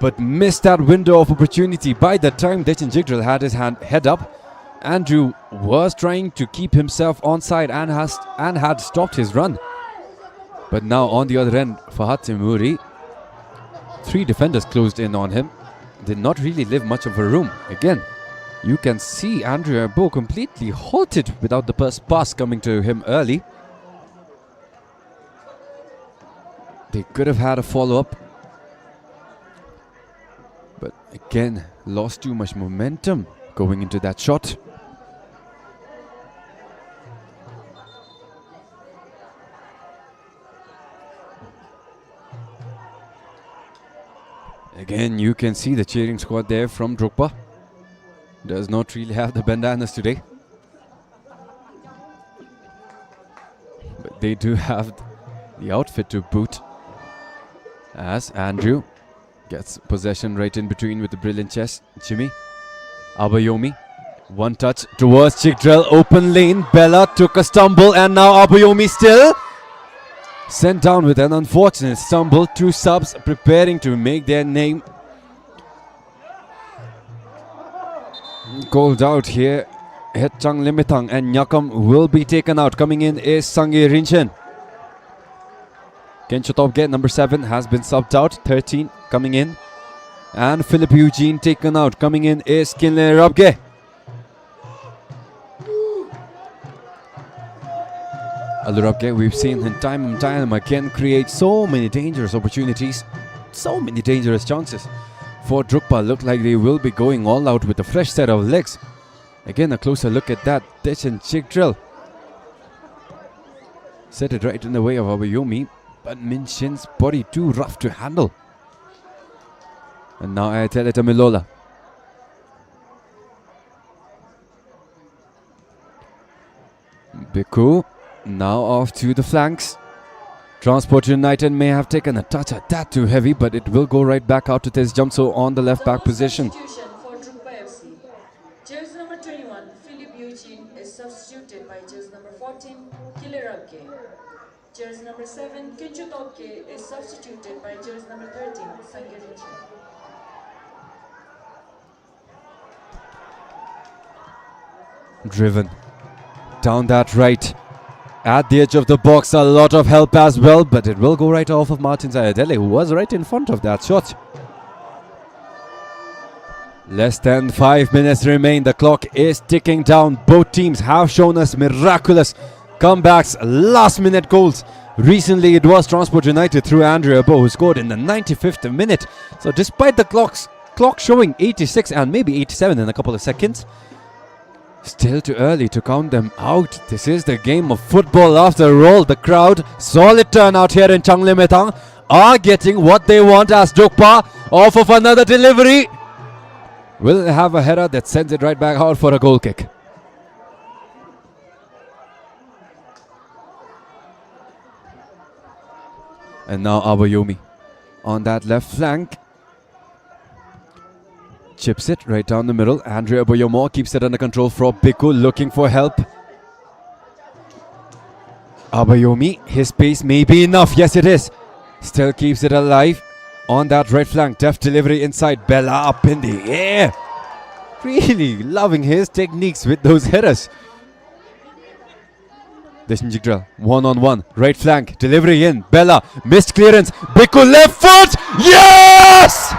But missed that window of opportunity. By the time Dechan Jigdrell had his head up, Andrew was trying to keep himself onside and had stopped his run. But now on the other end, Fahad Timuri, 3 defenders closed in on him. Did not really leave much of a room. Again, you can see Andrea Bo completely halted without the pass coming to him early. They could have had a follow-up. But again, lost too much momentum going into that shot. Again, you can see the cheering squad there from DRUKPA. Does not really have the bandanas today. But they do have the outfit to boot. As Andrew gets possession right in between with the brilliant chest. Jimmy. Abayomi. One touch towards Jigdrell. Open lane. Bella took a stumble and now Abayomi still sent down with an unfortunate stumble. 2 subs preparing to make their name. Called out here. Hetchang Limitang and Nyakam will be taken out. Coming in is Sangi Rinchen. Kenchotopge, number 7, has been subbed out. 13 coming in. And Philip Eugene taken out. Coming in is Kinle Rabge. Alurabge, we've seen him time and time again create so many dangerous opportunities, so many dangerous chances. For DRUKPA, look like they will be going all out with a fresh set of legs. Again, a closer look at that ditch and chick drill. Set it right in the way of Abayomi, but Min Shin's body too rough to handle. And now I tell it to Milola. Biku. Now off to the flanks. Transport United may have taken a touch at that too heavy, but it will go right back out to Tez Jumso on the left back position. Substitution for DRUKPA FC. Jersey number 21, Philip Eugene is substituted by jersey number 14, Kilerabke. Jersey number 7, Kinchotopke is substituted by jersey number 13, Sangerichi. Driven down that right. At the edge of the box, a lot of help as well, but it will go right off of Martin Zayadele, who was right in front of that shot. Less than 5 minutes remain. The clock is ticking down. Both teams have shown us miraculous comebacks, last-minute goals. Recently, it was Transport United through Andrea Bo, who scored in the 95th minute. So despite the clock showing 86 and maybe 87 in a couple of seconds, still too early to count them out. This is the game of football after all. The crowd, solid turnout here in Changlemetang, are getting what they want as DRUKPA off of another delivery will have a header that sends it right back out for a goal kick. And now Abayomi on that left flank. Chips it right down the middle. Andrea Boyomo keeps it under control for Biku, looking for help. Abayomi, his pace may be enough. Yes, it is. Still keeps it alive on that right flank. Deft delivery inside. Bella up in the air. Really loving his techniques with those headers. Deshinjigdra, one-on-one. Right flank. Delivery in. Bella. Missed clearance. Biku left foot. Yes!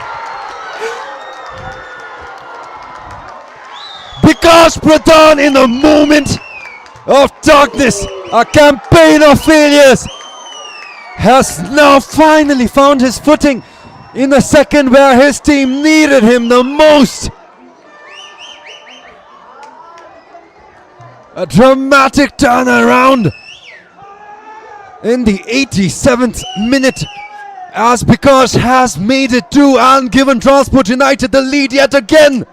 Because Bhutan, in a moment of darkness, a campaign of failures, has now finally found his footing in the second where his team needed him the most. A dramatic turnaround in the 87th minute as Bikosh has made it 2 and given Transport United the lead yet again.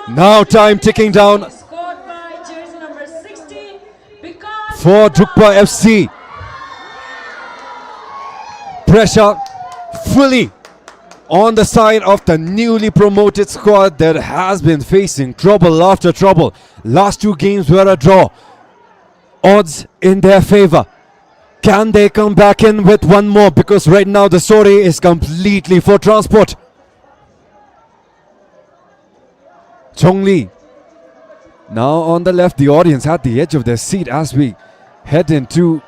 Now time ticking down Scored by jersey number 60 for DRUKPA FC. Pressure fully on the side of the newly promoted squad that has been facing trouble after trouble. Last 2 games were a draw. Odds in their favor. Can they come back in with one more? Because right now the story is completely for Transport. Chongli now on the left, the audience at the edge of their seat as we head into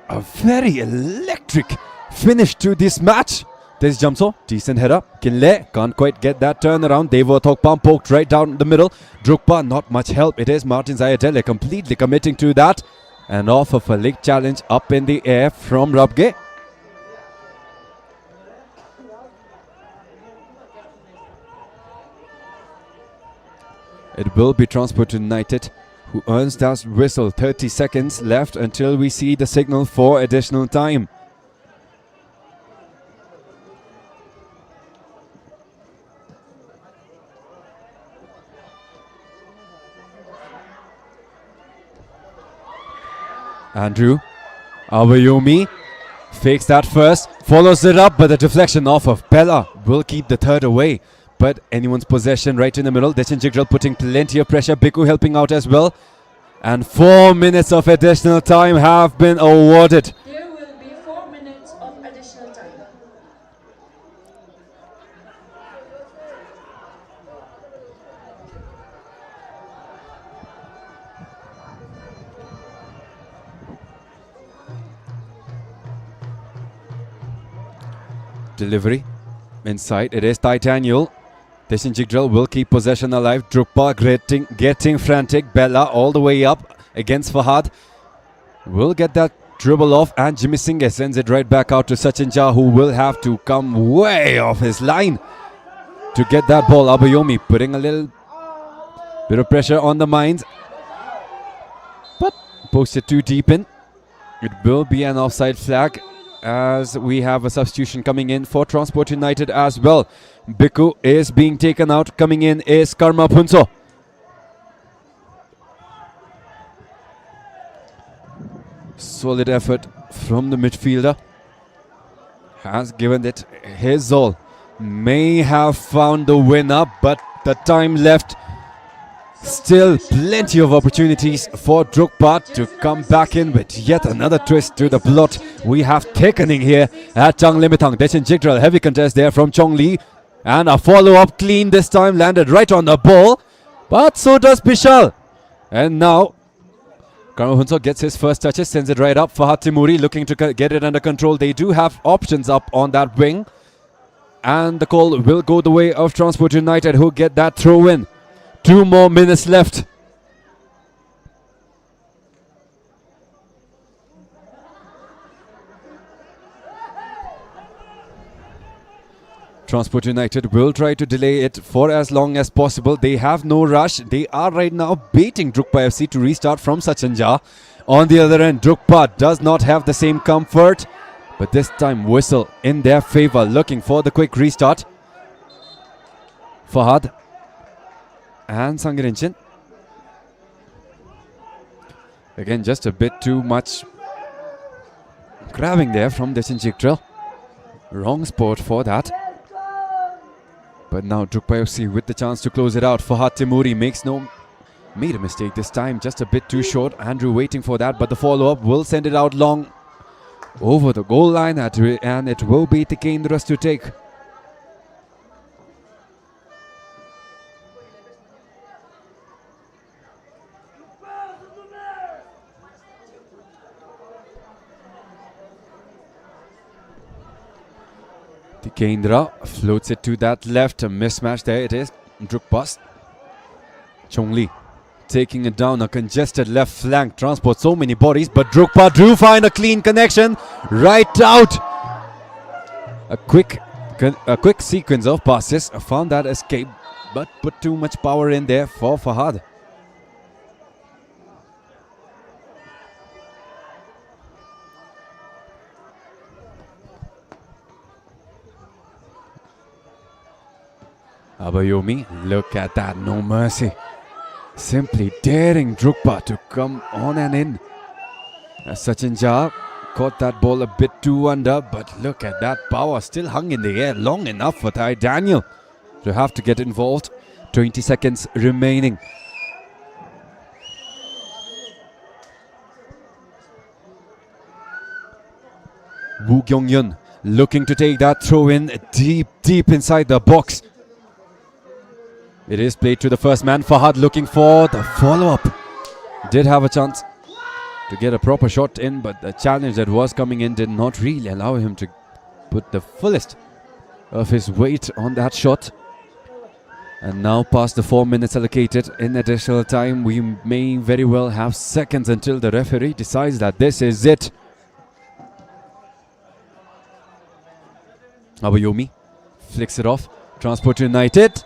a very electric finish to this match. There's Jamso, decent header. Kinle can't quite get that turnaround. Devo Thokpam poked right down the middle. DRUKPA, not much help. It is Martin Zayatele completely committing to that. And off of a leg challenge up in the air from Rabge. It will be Transport United who earns that whistle. 30 seconds left until we see the signal for additional time. Andrew Abayomi fakes that first, follows it up, but the deflection off of Bella will keep the third away. But anyone's possession right in the middle. Deshin Jigdral putting plenty of pressure. Biku helping out as well. And 4 minutes of additional time have been awarded. There will be 4 minutes of additional time. Delivery. Inside, it is Titaniel. Deshin Jigdral will keep possession alive. DRUKPA getting frantic. Bella all the way up against Fahad. Will get that dribble off, and Jimmy Singh sends it right back out to Sachin Jha, who will have to come way off his line to get that ball. Abayomi putting a little bit of pressure on the minds, but posted too deep in. It will be an offside flag, as we have a substitution coming in for Transport United as well. Biku is being taken out. Coming in is Karma Phunso. Solid effort from the midfielder. Has given it his all. May have found the winner, but the time left. Still plenty of opportunities for DRUKPA to come back in with yet another twist to the plot we have thickening here at Chang Limitang. Deshin Jigdral, heavy contest there from Chong Lee. And a follow-up clean this time, landed right on the ball. But so does Bishal. And now Karma Phunso gets his first touches, sends it right up. Fahad Timuri looking to get it under control. They do have options up on that wing. And the call will go the way of Transport United, who get that throw in. 2 more minutes left. Transport United will try to delay it for as long as possible. They have no rush. They are right now baiting DRUKPA FC to restart from Sachin Jha. On the other end, DRUKPA does not have the same comfort, but this time whistle in their favor, looking for the quick restart. Fahad and Sangirinchin. Again, just a bit too much grabbing there from Deshin Jigdral. Wrong spot for that. But now DRUKPA FC with the chance to close it out. Fahad Timuri made a mistake this time, just a bit too short. Andrew waiting for that, but the follow-up will send it out long over the goal line, and it will be Tikendras to take. Tikendra floats it to that left. A mismatch there it is. DRUKPA. Chong Lee taking it down a congested left flank. Transport so many bodies, but DRUKPA do find a clean connection right out. A quick sequence of passes. Found that escape, but put too much power in there for Fahad. Abayomi, look at that, no mercy. Simply daring DRUKPA to come on and in. Sachin Jha caught that ball a bit too under, but look at that power, still hung in the air long enough for Daniel to have to get involved. 20 seconds remaining. Woo Kyung-yun looking to take that throw in deep inside the box. It is played to the first man. Fahad looking for the follow-up. Did have a chance to get a proper shot in, but the challenge that was coming in did not really allow him to put the fullest of his weight on that shot. And now past the 4 minutes allocated in additional time, we may very well have seconds until the referee decides that this is it. Abayomi flicks it off. Transport United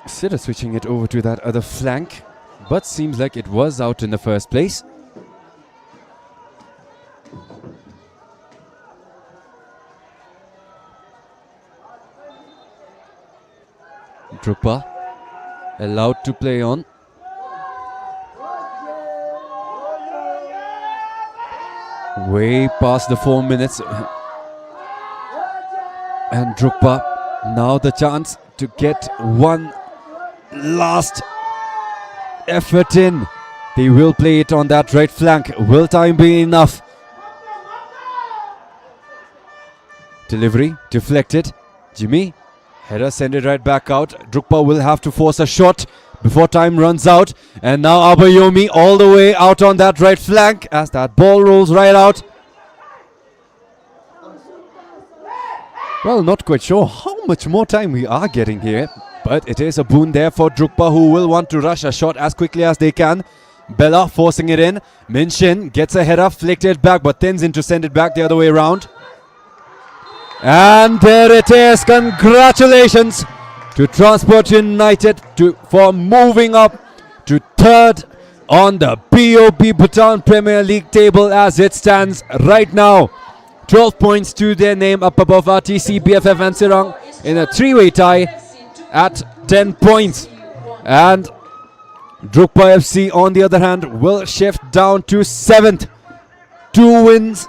consider switching it over to that other flank, but seems like it was out in the first place. DRUKPA allowed to play on. Way past the 4 minutes. And DRUKPA now the chance to get one last effort in. They will play it on that right flank. Will time be enough? Delivery deflected. Jimmy, header send it right back out. DRUKPA will have to force a shot, before time runs out. And now Abayomi all the way out on that right flank as that ball rolls right out. Well, not quite sure how much more time we are getting here, but it is a boon there for DRUKPA, who will want to rush a shot as quickly as they can. Bella forcing it in. Min Shin gets a header, flicked it back, but Tenzin to send it back the other way around. And there it is. Congratulations to Transport United for moving up to third on the BoB Bhutan Premier League table as it stands right now. 12 points to their name, up above RTC, BFF and Sirang in a three-way tie at 10 points. And DRUKPA FC, on the other hand, will shift down to 7th. 2 wins,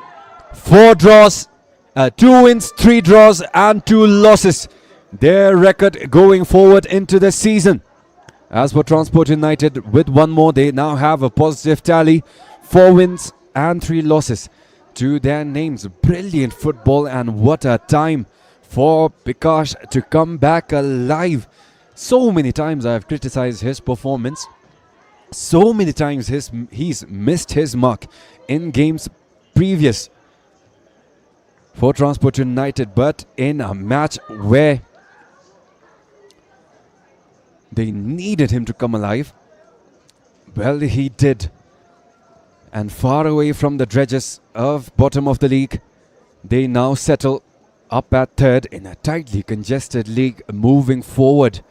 4 draws, 2 wins, 3 draws and 2 losses. Their record going forward into the season. As for Transport United, with one more, they now have a positive tally. 4 wins and 3 losses to their names. Brilliant football, and what a time for Bikash to come back alive. So many times I have criticized his performance. So many times he's missed his mark in games previous for Transport United, but in a match where they needed him to come alive, well, he did. And far away from the dredges of bottom of the league, they now settle up at third in a tightly congested league moving forward.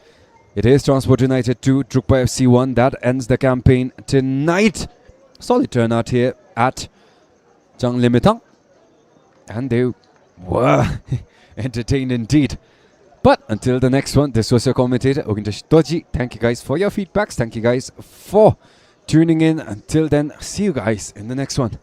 It is Transport United 2, DRUKPA FC 1. That ends the campaign tonight. Solid turnout here at Chang Limitang. And they were entertained indeed. But until the next one, this was your commentator, Ogintash Toji. Thank you guys for your feedbacks. Thank you guys for tuning in. Until then, see you guys in the next one.